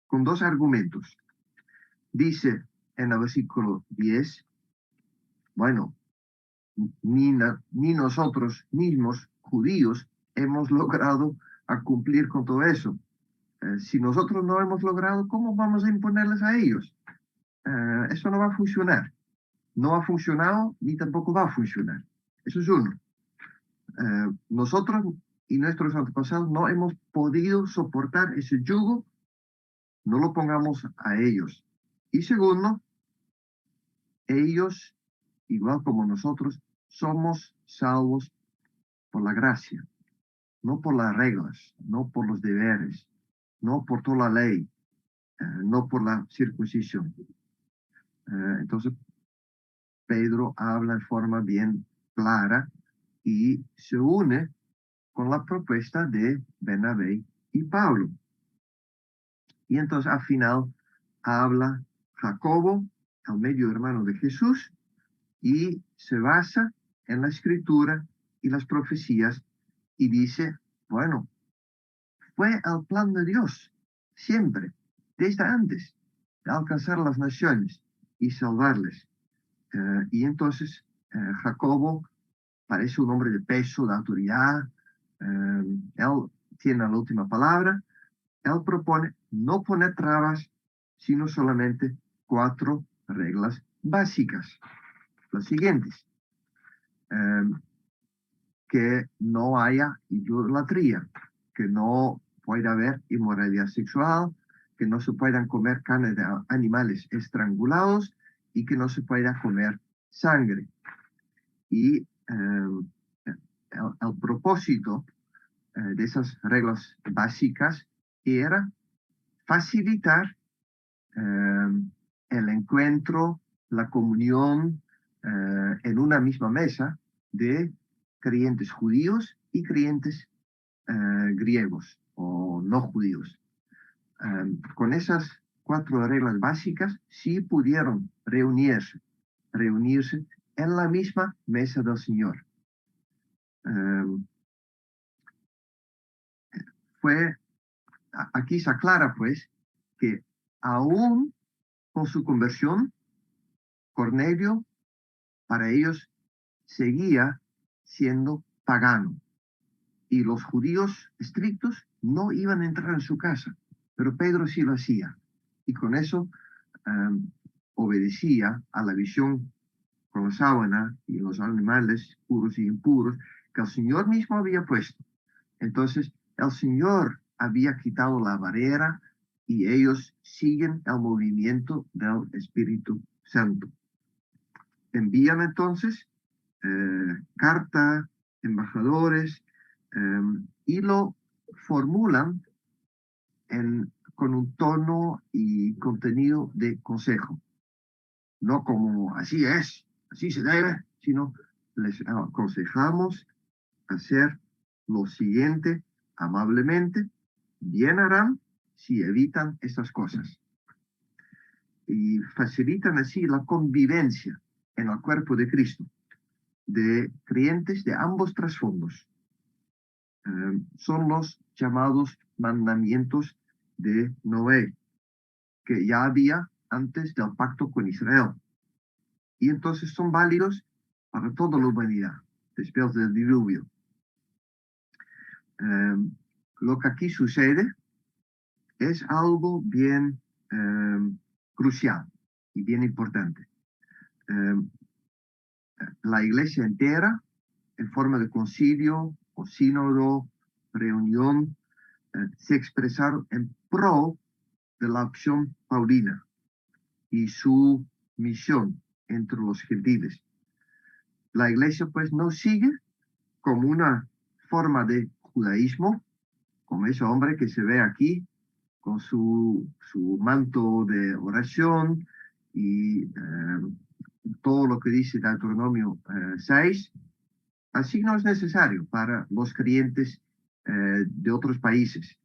Con dos argumentos. Dice en el versículo 10, bueno, ni nosotros mismos, judíos, hemos logrado a cumplir con todo eso. Si nosotros no hemos logrado, ¿cómo vamos a imponerles a ellos? Eso no va a funcionar. no ha funcionado ni tampoco va a funcionar. Eso es uno. Nosotros y nuestros antepasados no hemos podido soportar ese yugo, no lo pongamos a ellos. Y segundo, ellos, igual como nosotros, somos salvos por la gracia, no por las reglas, no por los deberes, no por toda la ley, no por la circuncisión. Entonces, Pedro habla de forma bien clara y se une con la propuesta de Bernabé y Pablo. Y entonces al final habla Jacobo, el medio hermano de Jesús, y se basa en la escritura y las profecías y dice, bueno, fue el plan de Dios siempre, desde antes, de alcanzar las naciones y salvarles. Y entonces Jacobo parece un hombre de peso, de autoridad. Él tiene la última palabra. Él propone no poner trabas, sino solamente 4 reglas básicas. Las siguientes. Que no haya idolatría, que no pueda haber inmoralidad sexual, que no se puedan comer carne de animales estrangulados y que no se pueda comer sangre. Y el propósito de esas reglas básicas era facilitar el encuentro, la comunión en una misma mesa de creyentes judíos y creyentes griegos o no judíos. Con esas 4 reglas básicas sí pudieron reunirse en la misma mesa del Señor. Aquí se aclara pues que aún con su conversión, Cornelio para ellos seguía siendo pagano. Y los judíos estrictos no iban a entrar en su casa, pero Pedro sí lo hacía. Y con eso obedecía a la visión con la sábana y los animales puros y impuros que el Señor mismo había puesto. Entonces, el Señor había quitado la barrera y ellos siguen el movimiento del Espíritu Santo. Envían entonces carta, embajadores, y lo formulan con un tono y contenido de consejo. No como así es, así se debe, sino les aconsejamos hacer lo siguiente amablemente, bien harán si evitan estas cosas. Y facilitan así la convivencia en el cuerpo de Cristo, de creyentes de ambos trasfondos. Son los llamados mandamientos de Noé, que ya había antes del pacto con Israel. Y entonces son válidos para toda la humanidad, después del diluvio. Lo que aquí sucede es algo bien crucial y bien importante. La iglesia entera, en forma de concilio o sínodo, reunión, se expresaron en pro de la opción paulina y su misión entre los gentiles. La iglesia pues no sigue como una forma de judaísmo, como ese hombre que se ve aquí con su manto de oración y todo lo que dice Deuteronomio 6, así no es necesario para los creyentes de otros países,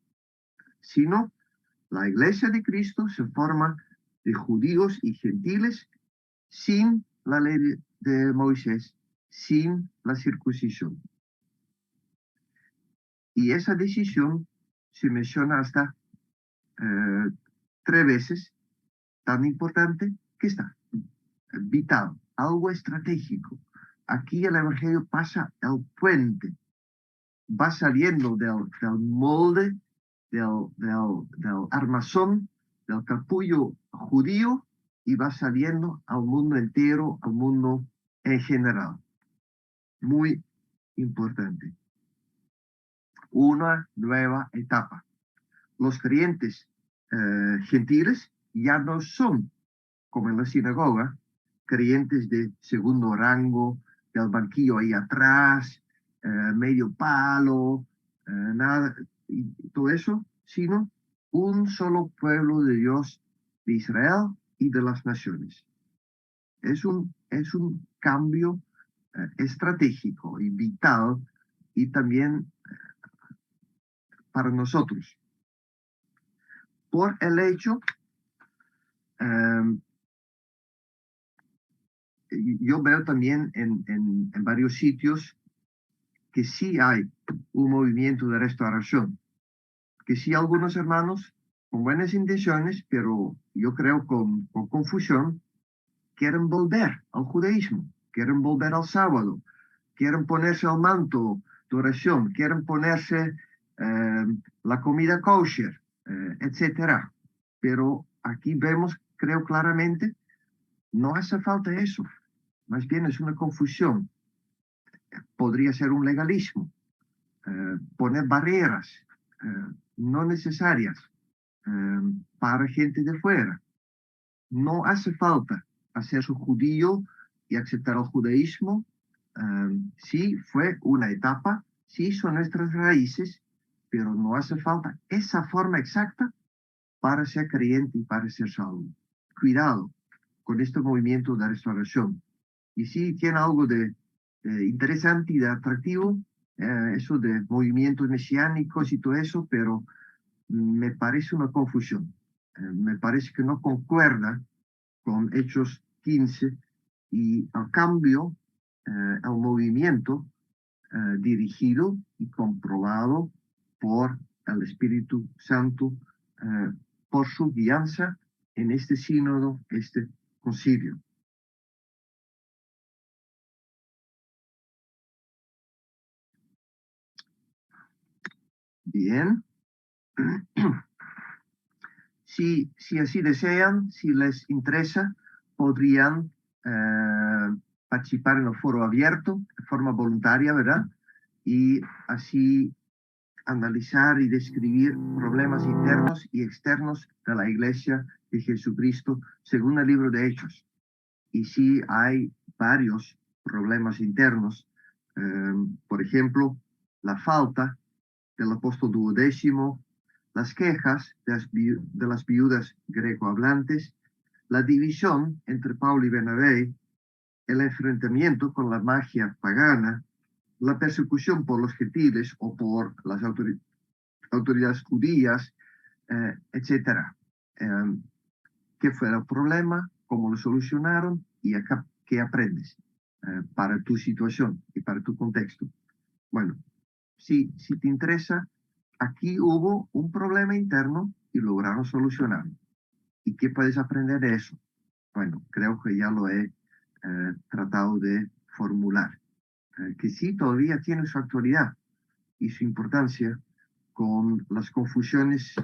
sino la iglesia de Cristo se forma de judíos y gentiles sin la ley de Moisés, sin la circuncisión. Y esa decisión se menciona hasta 3 veces, tan importante que está, vital, algo estratégico. Aquí el Evangelio pasa el puente, va saliendo del molde, del armazón, del capullo judío y va saliendo al mundo entero, al mundo en general. Muy importante. Una nueva etapa. Los creyentes gentiles ya no son, como en la sinagoga, creyentes de segundo rango, del banquillo ahí atrás, medio palo, nada, y todo eso, sino un solo pueblo de Dios, de Israel y de las naciones. Es un cambio estratégico y vital, y también para nosotros, por el hecho, yo veo también en varios sitios que sí hay un movimiento de restauración, que sí algunos hermanos con buenas intenciones, pero yo creo con confusión, quieren volver al judaísmo, quieren volver al sábado, quieren ponerse el manto de oración, quieren ponerse la comida kosher, etc. Pero aquí vemos, creo claramente, no hace falta eso. Más bien es una confusión. Podría ser un legalismo. Poner barreras no necesarias para gente de fuera. No hace falta hacerse judío y aceptar el judaísmo. Sí fue una etapa, sí son nuestras raíces, pero no hace falta esa forma exacta para ser creyente y para ser salvo. Cuidado con este movimiento de restauración. Y sí tiene algo de interesante y de atractivo, eso de movimientos mesiánicos y todo eso, pero me parece una confusión. Me parece que no concuerda con Hechos 15 y al cambio, al movimiento dirigido y comprobado por el Espíritu Santo, por su guianza en este sínodo, este concilio. Bien. Si así desean, si les interesa, podrían participar en el foro abierto de forma voluntaria, ¿verdad? Y así analizar y describir problemas internos y externos de la Iglesia de Jesucristo según el libro de Hechos. Y sí hay varios problemas internos, por ejemplo, la falta del apóstol duodécimo, las quejas de las viudas grecohablantes, la división entre Pablo y Bernabé, el enfrentamiento con la magia pagana, la persecución por los gentiles o por las autoridades judías, etc. ¿Qué fue el problema? ¿Cómo lo solucionaron? ¿Y acá qué aprendes para tu situación y para tu contexto? Bueno, si te interesa, aquí hubo un problema interno y lograron solucionarlo. ¿Y qué puedes aprender de eso? Bueno, creo que ya lo he tratado de formular. Que sí todavía tiene su actualidad y su importancia con las confusiones,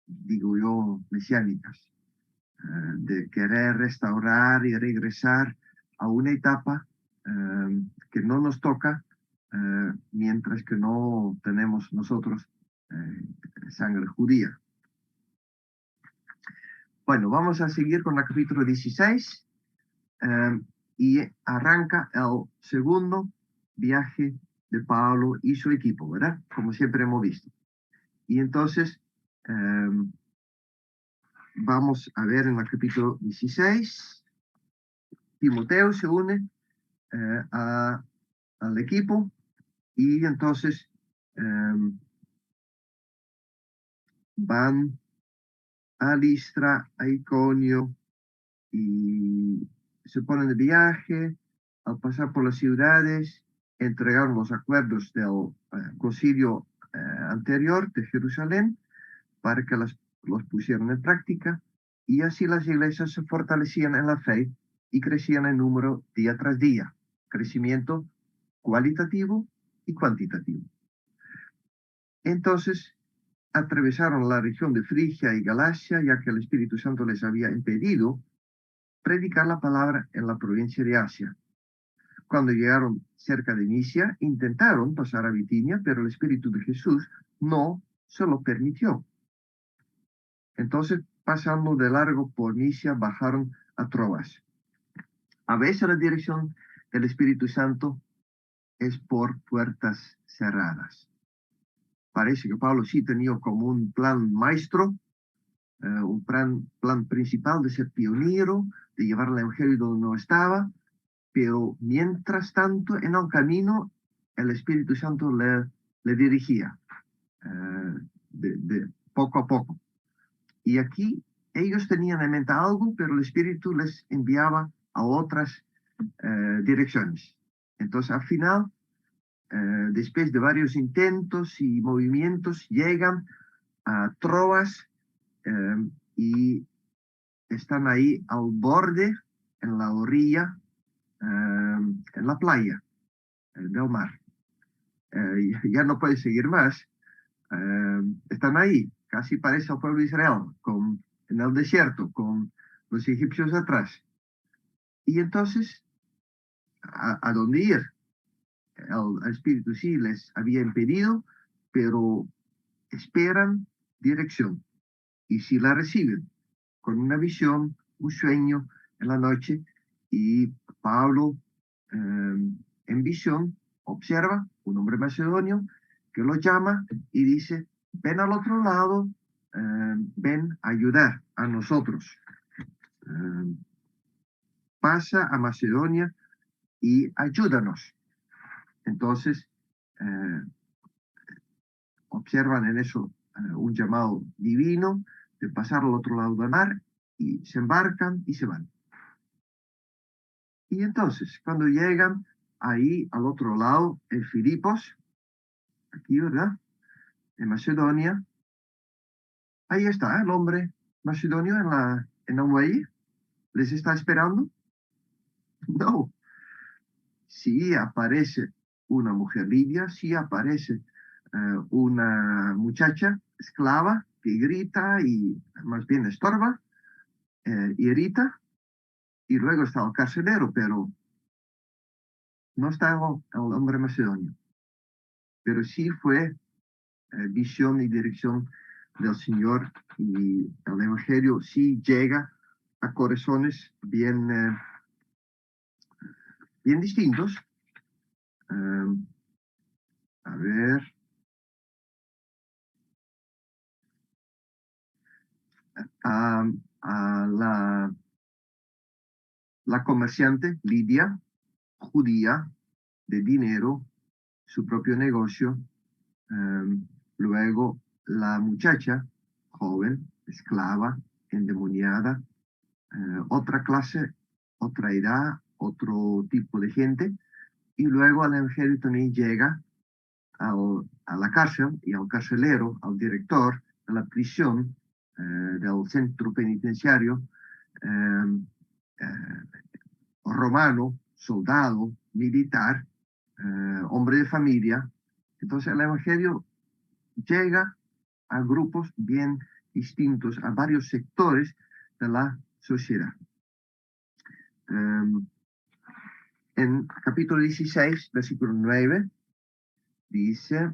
digo yo, mesiánicas, de querer restaurar y regresar a una etapa que no nos toca, mientras que no tenemos nosotros sangre judía. Bueno, vamos a seguir con el capítulo 16 y arranca el segundo viaje de Pablo y su equipo, ¿verdad? Como siempre hemos visto. Y entonces vamos a ver en el capítulo 16, Timoteo se une al equipo y entonces van a Listra, a Iconio, y se ponen de viaje. Al pasar por las ciudades, entregaron los acuerdos del concilio anterior de Jerusalén para que los pusieran en práctica, y así las iglesias se fortalecían en la fe y crecían en número día tras día. Crecimiento cualitativo y cuantitativo. Entonces, atravesaron la región de Frigia y Galacia, ya que el Espíritu Santo les había impedido predicar la palabra en la provincia de Asia. Cuando llegaron cerca de Misia, intentaron pasar a Bitinia, pero el Espíritu de Jesús no se lo permitió. Entonces, pasando de largo por Misia, bajaron a Troas. A veces la dirección del Espíritu Santo es por puertas cerradas. Parece que Pablo sí tenía como un plan maestro, un plan principal de ser pionero, de llevar el Evangelio donde no estaba, pero mientras tanto, en el camino, el Espíritu Santo le dirigía de poco a poco. Y aquí ellos tenían en mente algo, pero el Espíritu les enviaba a otras direcciones. Entonces, al final, después de varios intentos y movimientos, llegan a Troas y están ahí al borde, en la orilla, en la playa del mar. Ya no puede seguir más. Están ahí, casi parece al pueblo de Israel, en el desierto, con los egipcios atrás. Y entonces, ¿a dónde ir? El Espíritu sí les había impedido, pero esperan dirección. Y si la reciben, con una visión, un sueño en la noche, y Pablo en visión observa un hombre macedonio que lo llama y dice: ven al otro lado, ven a ayudar a nosotros. Pasa a Macedonia y ayúdanos. Entonces, observan en eso un llamado divino de pasar al otro lado del mar, y se embarcan y se van. Y entonces, cuando llegan ahí al otro lado, en Filipos, aquí, ¿verdad?, en Macedonia, ahí está el hombre macedonio en el muelle. ¿Les está esperando? No. Sí aparece una mujer libia, sí aparece una muchacha esclava que grita y más bien estorba, irrita, y luego está el carcelero, pero no está el hombre macedonio. Pero sí fue visión y dirección del Señor, y el Evangelio sí llega a corazones bien distintos. A ver. A la comerciante Lidia, judía, de dinero, su propio negocio. Luego la muchacha, joven, esclava, endemoniada, otra clase, otra edad, otro tipo de gente. Y luego el Evangelio también llega a la cárcel y al carcelero, al director de la prisión, del centro penitenciario, romano, soldado, militar, hombre de familia. Entonces el Evangelio llega a grupos bien distintos, a varios sectores de la sociedad. En capítulo 16, versículo 9, dice,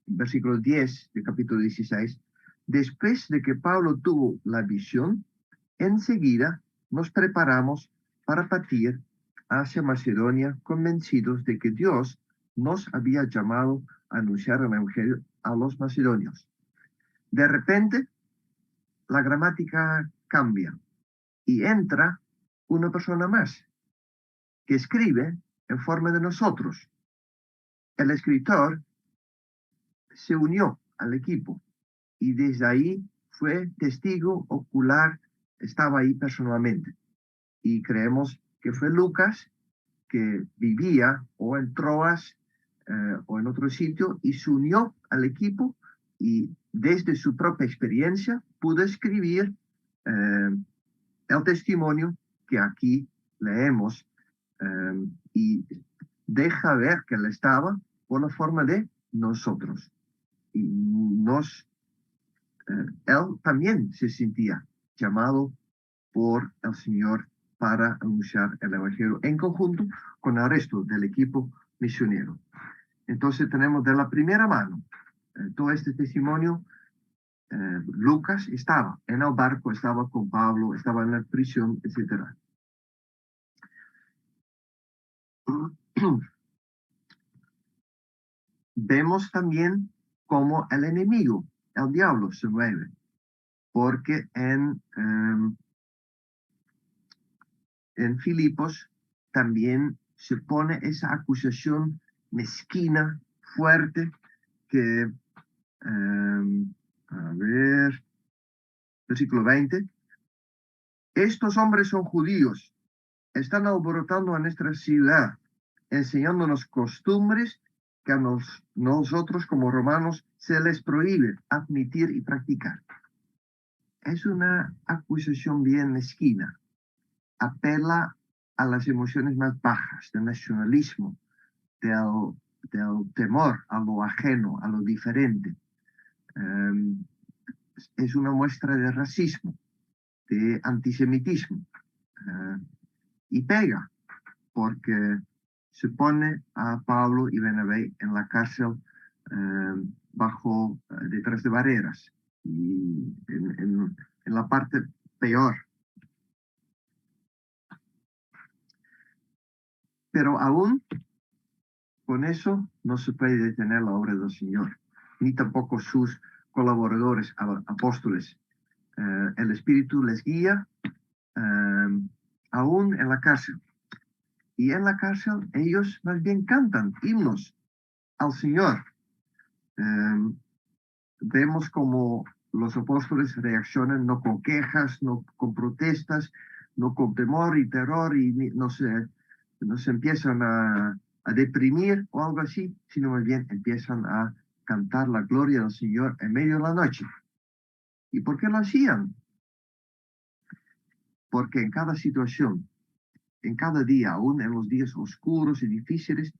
versículo 10 del capítulo 16, después de que Pablo tuvo la visión, enseguida nos preparamos para partir hacia Macedonia, convencidos de que Dios nos había llamado a anunciar el Evangelio a los macedonios. De repente, la gramática cambia y entra una persona más que escribe en forma de nosotros. El escritor se unió al equipo y desde ahí fue testigo ocular, estaba ahí personalmente. Y creemos que fue Lucas, que vivía o en Troas o en otro sitio, y se unió al equipo, y desde su propia experiencia pudo escribir el testimonio que aquí leemos, y deja ver que Él estaba por la forma de nosotros. Y Él también se sentía llamado por el Señor para anunciar el Evangelio en conjunto con el resto del equipo misionero. Entonces tenemos de la primera mano todo este testimonio. Lucas estaba en el barco, estaba con Pablo, estaba en la prisión, etc. Vemos también cómo el enemigo, el diablo, se mueve, porque en Filipos también se pone esa acusación mezquina, fuerte, que, a ver, versículo 20, estos hombres son judíos, están alborotando a nuestra ciudad, enseñándonos costumbres que a nosotros como romanos se les prohíbe admitir y practicar. Es una acusación bien mezquina. Apela a las emociones más bajas, del nacionalismo, del temor a lo ajeno, a lo diferente. Es una muestra de racismo, de antisemitismo. Y pega, porque se pone a Pablo y Bernabé en la cárcel detrás de barreras, y en la parte peor. Pero aún con eso no se puede detener la obra del Señor, ni tampoco sus colaboradores, apóstoles. El Espíritu les guía aún en la cárcel. Y en la cárcel ellos más bien cantan himnos al Señor. Vemos como los apóstoles reaccionan no con quejas, no con protestas, no con temor y terror, y no se empiezan a deprimir o algo así, sino más bien empiezan a cantar la gloria del Señor en medio de la noche. ¿Y por qué lo hacían? Porque en cada situación, en cada día, aún en los días oscuros y difíciles,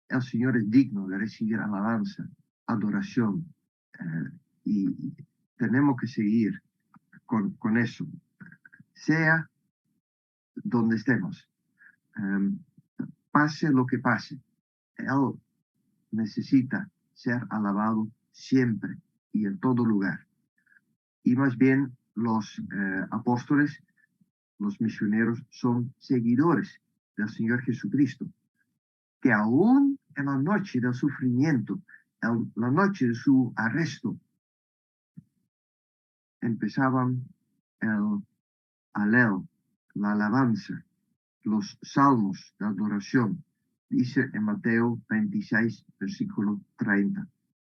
el Señor es digno de recibir alabanza, adoración, y tenemos que seguir con eso, sea donde estemos. Pase lo que pase, Él necesita ser alabado siempre y en todo lugar. Y más bien los apóstoles, los misioneros, son seguidores del Señor Jesucristo, que aún en la noche del sufrimiento, en la noche de su arresto, empezaban el alel, la alabanza, los salmos de adoración, dice en Mateo 26, versículo 30.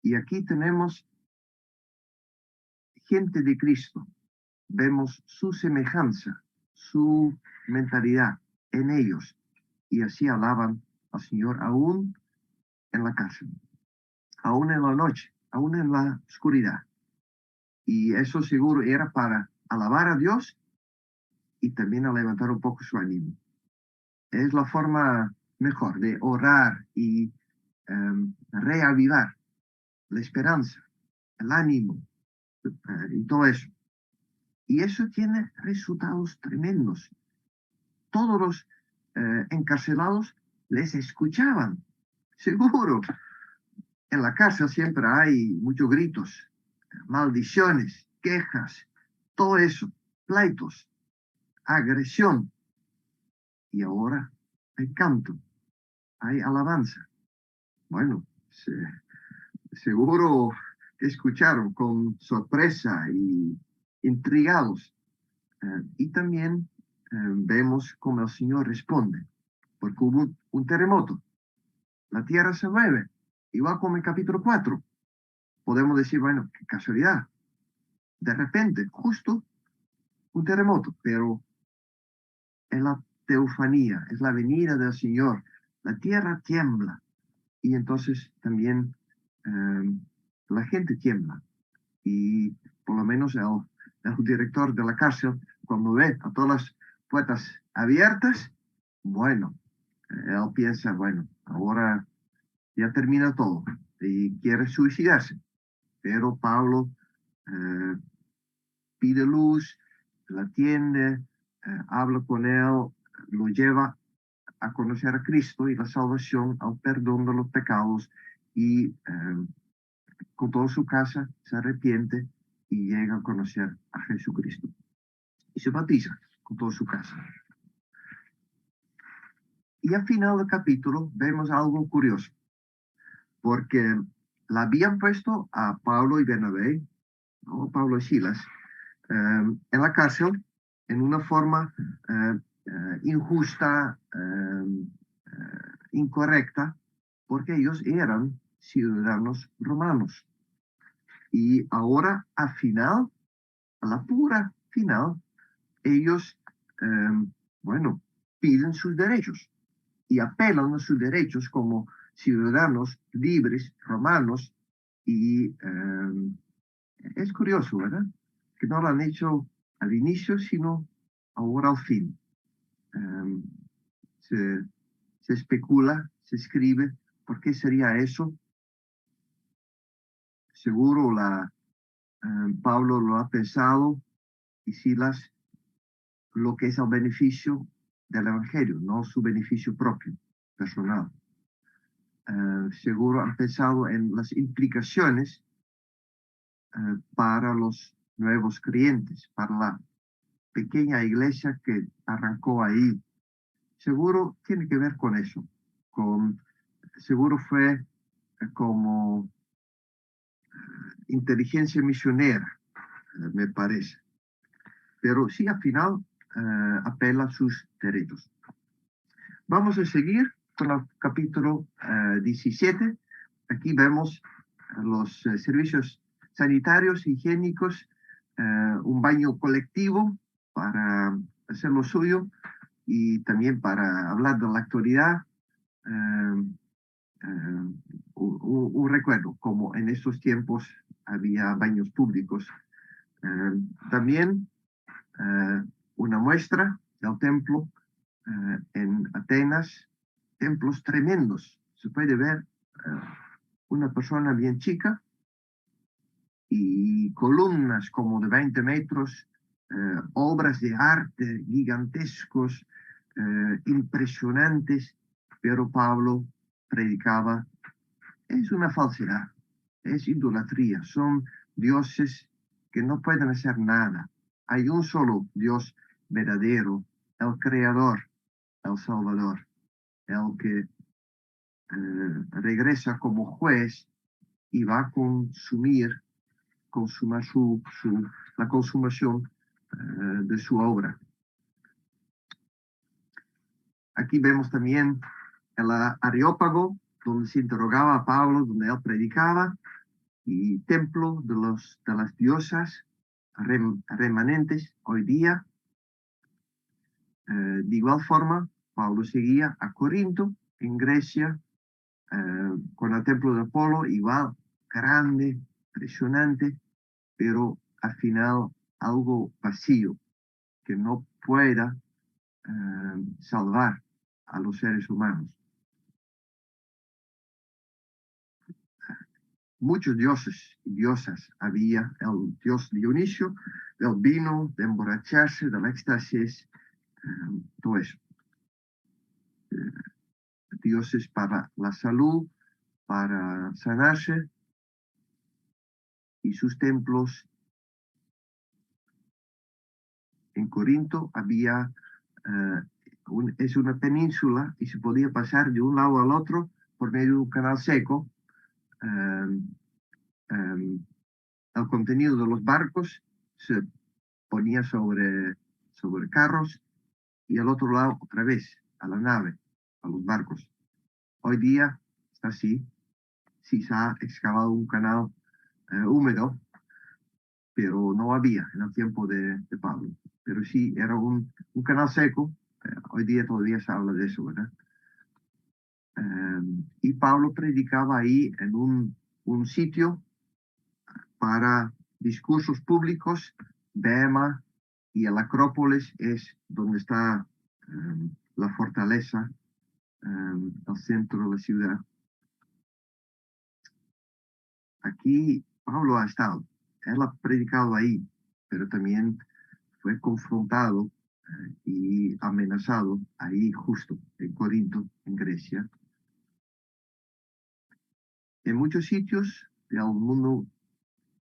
Y aquí tenemos gente de Cristo, vemos su semejanza, su mentalidad en ellos, y así alaban al Señor aún en la cárcel, aún en la noche, aún en la oscuridad. Y eso seguro era para alabar a Dios y también a levantar un poco su ánimo. Es la forma mejor de orar y reavivar la esperanza, el ánimo y todo eso. Y eso tiene resultados tremendos. Todos los encarcelados les escuchaban, seguro. En la cárcel siempre hay muchos gritos, maldiciones, quejas, todo eso, pleitos, agresión. Y ahora hay canto, hay alabanza. Bueno, seguro escucharon con sorpresa y intrigados. Y también vemos cómo el Señor responde, porque hubo un terremoto. La tierra se mueve, igual como en capítulo 4. Podemos decir, bueno, qué casualidad. De repente, justo un terremoto, pero es la teofanía, es la venida del Señor. La tierra tiembla y entonces también la gente tiembla. Y por lo menos el director de la cárcel, cuando ve a todas las puertas abiertas, bueno, él piensa, bueno, ahora ya termina todo y quiere suicidarse. Pero Pablo pide luz, la atiende, habla con él, lo lleva a conocer a Cristo y la salvación al perdón de los pecados y con toda su casa se arrepiente y llega a conocer a Jesucristo. Y se bautiza con toda su casa. Y al final del capítulo vemos algo curioso, porque la habían puesto a Pablo y Bernabé, ¿no? Pablo y Silas, en la cárcel en una forma injusta, incorrecta, porque ellos eran ciudadanos romanos. Y ahora, al final, a la pura final, ellos, bueno, piden sus derechos y apelan a sus derechos como ciudadanos libres romanos. Y es curioso, ¿verdad? Que no lo han hecho al inicio, sino ahora al fin. Se especula, se escribe, ¿por qué sería eso? Seguro Pablo lo ha pensado y Silas lo que es el beneficio del Evangelio, no su beneficio propio, personal. Seguro han pensado en las implicaciones para los nuevos creyentes, para la pequeña iglesia que arrancó ahí. Seguro tiene que ver con eso. Seguro fue como inteligencia misionera, me parece. Pero sí, al final apela a sus derechos. Vamos a seguir con el capítulo 17. Aquí vemos los servicios sanitarios, higiénicos, un baño colectivo para hacer lo suyo y también para hablar de la actualidad. Un recuerdo, como en estos tiempos había baños públicos. También una muestra del templo en Atenas, templos tremendos. Se puede ver una persona bien chica y columnas como de 20 metros, obras de arte gigantescos, impresionantes, pero Pablo predicaba, es una falsedad, es idolatría, son dioses que no pueden hacer nada. Hay un solo Dios verdadero, el Creador, el Salvador, el que regresa como juez y va a consumar la consumación de su obra. Aquí vemos también el Areópago, donde se interrogaba a Pablo, donde él predicaba, y templo de las diosas remanentes hoy día. De igual forma, Pablo seguía a Corinto, en Grecia, con el templo de Apolo, igual, grande, impresionante, pero al final algo vacío, que no pueda salvar a los seres humanos. Muchos dioses y diosas había, el dios Dionisio, del vino, de emborracharse, del éxtasis, todo eso. Dioses para la salud, para sanarse, y sus templos. En Corinto había, es una península y se podía pasar de un lado al otro por medio de un canal seco. El contenido de los barcos se ponía sobre carros y al otro lado otra vez, a la nave, a los barcos. Hoy día está así, sí se ha excavado un canal húmedo, pero no había en el tiempo de Pablo. Pero sí, era un canal seco. Hoy día todavía se habla de eso, ¿verdad? Y Pablo predicaba ahí en un sitio para discursos públicos. Bema y el Acrópolis es donde está la fortaleza el centro de la ciudad. Aquí Pablo ha estado, él ha predicado ahí, pero también fue confrontado y amenazado ahí justo en Corinto, en Grecia. En muchos sitios del mundo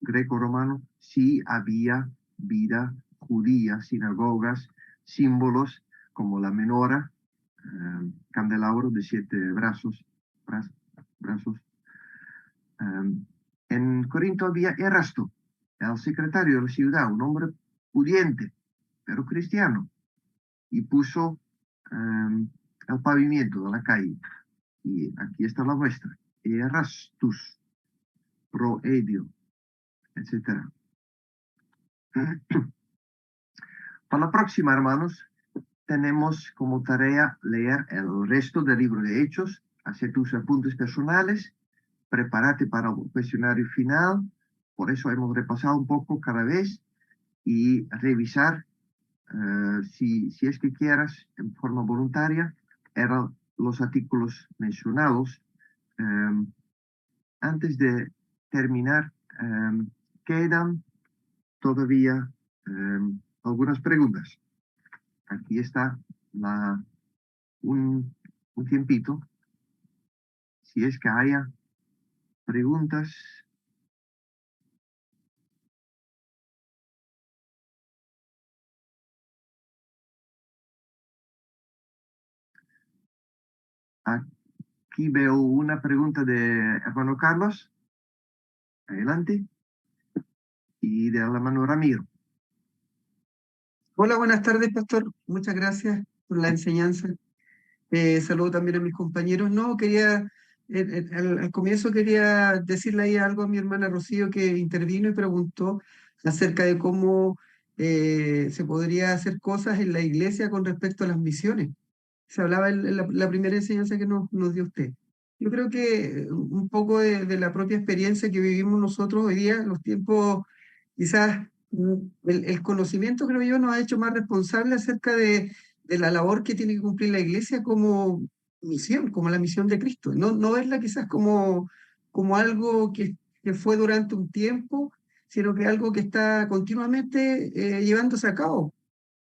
greco-romano sí había vida judía, sinagogas, símbolos como la menora, candelabro de 7 brazos. En Corinto había Erasto, el secretario de la ciudad, un hombre pudiente, pero cristiano, y puso el pavimento de la calle. Y aquí está la muestra. Erastus, Proedio, etc. Para la próxima, hermanos, tenemos como tarea leer el resto del libro de Hechos, hacer tus apuntes personales, prepárate para el cuestionario final. Por eso hemos repasado un poco cada vez y revisar, si es que quieras, en forma voluntaria, eran los artículos mencionados. Antes de terminar, quedan todavía algunas preguntas. Aquí está un tiempito. Si es que haya preguntas. Aquí veo una pregunta de hermano Carlos. Adelante. Y de hermano Ramiro. Hola, buenas tardes, pastor. Muchas gracias por la enseñanza. Saludo también a mis compañeros. No, quería, al comienzo quería decirle ahí algo a mi hermana Rocío, que intervino y preguntó acerca de cómo se podría hacer cosas en la iglesia con respecto a las misiones. Se hablaba en la primera enseñanza que nos dio usted. Yo creo que un poco de la propia experiencia que vivimos nosotros hoy día, en los tiempos, quizás el conocimiento, creo yo, nos ha hecho más responsables acerca de la labor que tiene que cumplir la iglesia como misión, como la misión de Cristo. No verla quizás como algo que fue durante un tiempo, sino que algo que está continuamente llevándose a cabo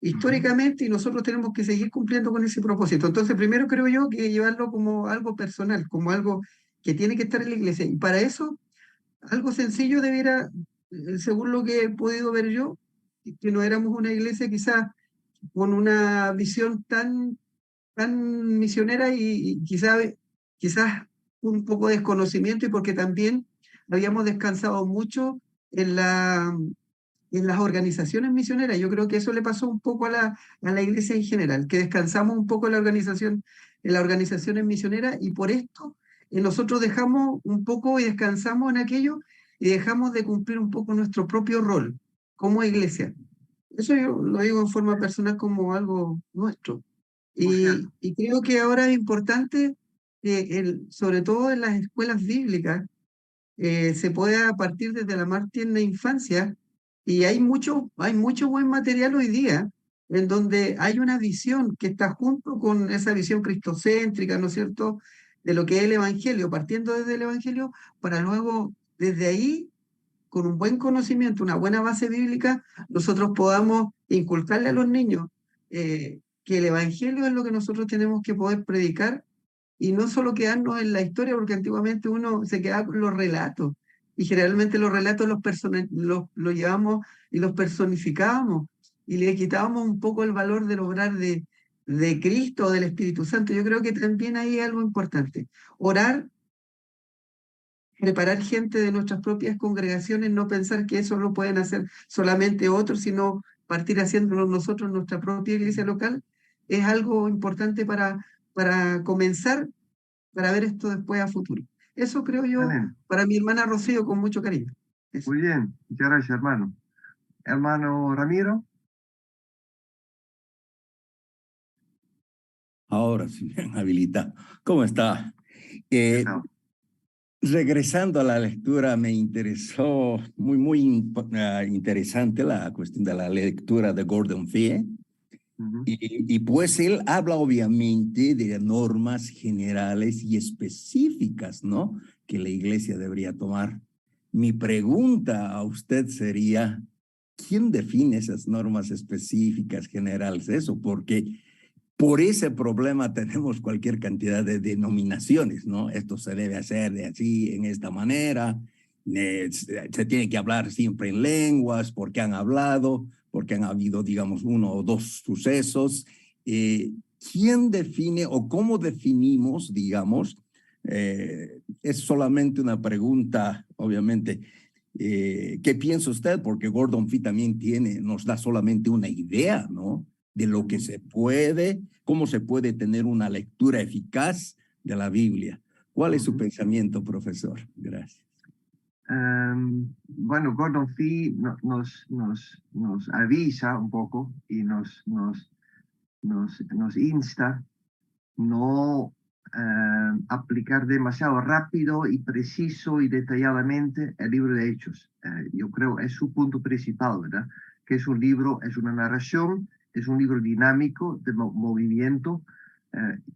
históricamente, y nosotros tenemos que seguir cumpliendo con ese propósito. Entonces, primero creo yo que llevarlo como algo personal, como algo que tiene que estar en la iglesia. Y para eso, algo sencillo debiera, según lo que he podido ver yo, que no éramos una iglesia quizás con una visión tan misionera y quizás un poco de desconocimiento, y porque también habíamos descansado mucho en las organizaciones misioneras. Yo creo que eso le pasó un poco a la iglesia en general, que descansamos un poco en las organizaciones misioneras, y por esto nosotros dejamos un poco y descansamos en aquello y dejamos de cumplir un poco nuestro propio rol como iglesia. Eso yo lo digo en forma personal como algo nuestro. Y creo que ahora es importante que, sobre todo en las escuelas bíblicas, se pueda partir desde la más tierna infancia. Y hay mucho buen material hoy día en donde hay una visión que está junto con esa visión cristocéntrica, ¿no es cierto?, de lo que es el Evangelio, partiendo desde el Evangelio, para luego, desde ahí, con un buen conocimiento, una buena base bíblica, nosotros podamos inculcarle a los niños que el Evangelio es lo que nosotros tenemos que poder predicar, y no solo quedarnos en la historia, porque antiguamente uno se quedaba con los relatos, y generalmente los relatos los llevamos y los personificábamos, y le quitábamos un poco el valor del obrar de Cristo o del Espíritu Santo. Yo creo que también ahí hay algo importante. Orar, preparar gente de nuestras propias congregaciones, no pensar que eso lo pueden hacer solamente otros, sino partir haciéndolo nosotros en nuestra propia iglesia local, es algo importante para comenzar, para ver esto después a futuro. Eso creo yo, para mi hermana Rocío, con mucho cariño. Eso. Muy bien, muchas gracias, hermano. Hermano Ramiro. Ahora sí, habilita. ¿Cómo está? Regresando a la lectura, me interesó muy interesante la cuestión de la lectura de Gordon Fee. Y pues él habla obviamente de normas generales y específicas, ¿no? Que la iglesia debería tomar. Mi pregunta a usted sería, ¿quién define esas normas específicas generales? Eso, porque por ese problema tenemos cualquier cantidad de denominaciones, ¿no? Esto se debe hacer de así, en esta manera, se tiene que hablar siempre en lenguas, porque han hablado, porque han habido, digamos, 1 o 2 sucesos. ¿Quién define o cómo definimos, digamos? Es solamente una pregunta, obviamente. ¿Qué piensa usted? Porque Gordon Fee también nos da solamente una idea, ¿no? De lo que se puede, cómo se puede tener una lectura eficaz de la Biblia. ¿Cuál es su pensamiento, profesor? Gracias. Bueno, Gordon Fee nos avisa un poco y nos insta no aplicar demasiado rápido y preciso y detalladamente el libro de Hechos. Yo creo es su punto principal, ¿verdad? Que es un libro, es una narración, es un libro dinámico de movimiento.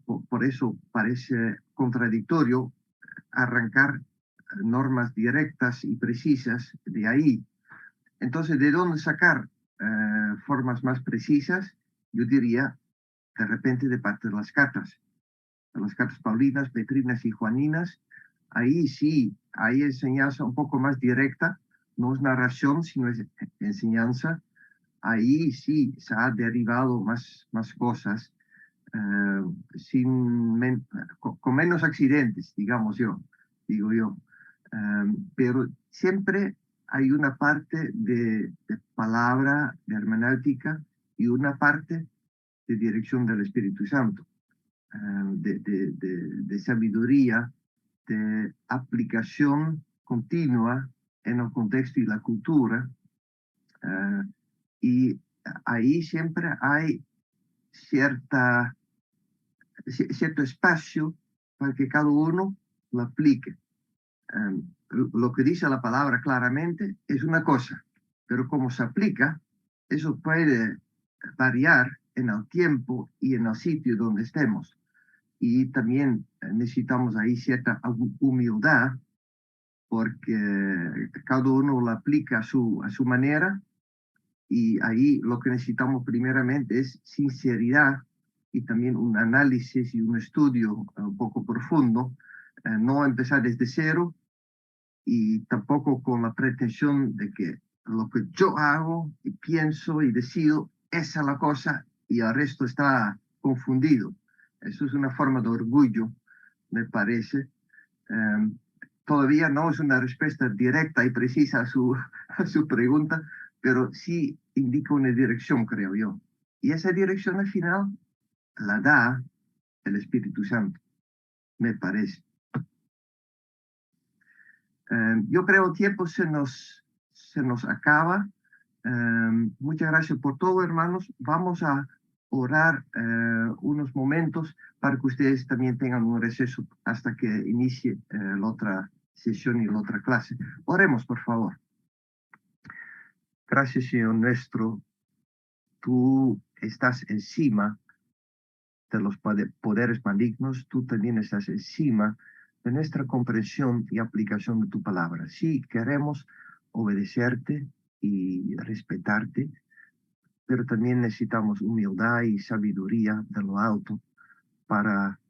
Por eso parece contradictorio arrancar normas directas y precisas de ahí. Entonces, ¿de dónde sacar formas más precisas? Yo diría, de repente, de parte de las cartas paulinas, petrinas y juaninas. Ahí sí, hay enseñanza un poco más directa, no es narración, sino es enseñanza. Ahí sí se ha derivado más cosas, con menos accidentes, digo yo. Pero siempre hay una parte de palabra, de hermenéutica, y una parte de dirección del Espíritu Santo, de sabiduría, de aplicación continua en el contexto y la cultura. Y ahí siempre hay cierto espacio para que cada uno lo aplique. Lo que dice la palabra claramente es una cosa, pero cómo se aplica, eso puede variar en el tiempo y en el sitio donde estemos. Y también necesitamos ahí cierta humildad, porque cada uno lo aplica a su manera, y ahí lo que necesitamos primeramente es sinceridad y también un análisis y un estudio un poco profundo, no empezar desde cero y tampoco con la pretensión de que lo que yo hago y pienso y decido, esa es la cosa y el resto está confundido. Eso es una forma de orgullo, me parece. Todavía no es una respuesta directa y precisa a su pregunta, pero sí indica una dirección, creo yo. Y esa dirección al final la da el Espíritu Santo, me parece. Yo creo que el tiempo se nos acaba. Muchas gracias por todo, hermanos. Vamos a orar unos momentos para que ustedes también tengan un receso hasta que inicie la otra sesión y la otra clase. Oremos, por favor. Gracias, Señor nuestro. Tú estás encima de los poderes malignos. Tú también estás encima de nuestra comprensión y aplicación de tu palabra. Sí, queremos obedecerte y respetarte, pero también necesitamos humildad y sabiduría de lo alto para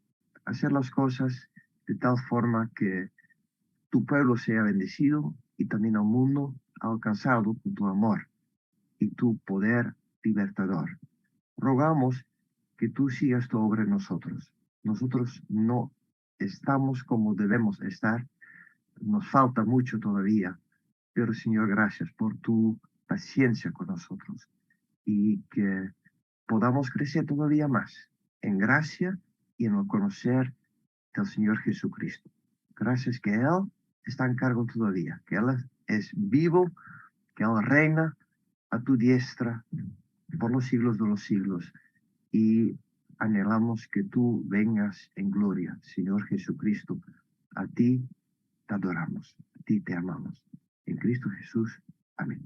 hacer las cosas de tal forma que tu pueblo sea bendecido y también el mundo alcanzado con tu amor y tu poder libertador. Rogamos que tú sigas tu obra en nosotros. Nosotros no estamos como debemos estar, nos falta mucho todavía, pero Señor, gracias por tu paciencia con nosotros y que podamos crecer todavía más en gracia y en el conocer del Señor Jesucristo. Gracias que Él está en cargo todavía, que Él es vivo, que Él reina a tu diestra por los siglos de los siglos, y anhelamos que tú vengas en gloria, Señor Jesucristo. A ti te adoramos, a ti te amamos. En Cristo Jesús. Amén.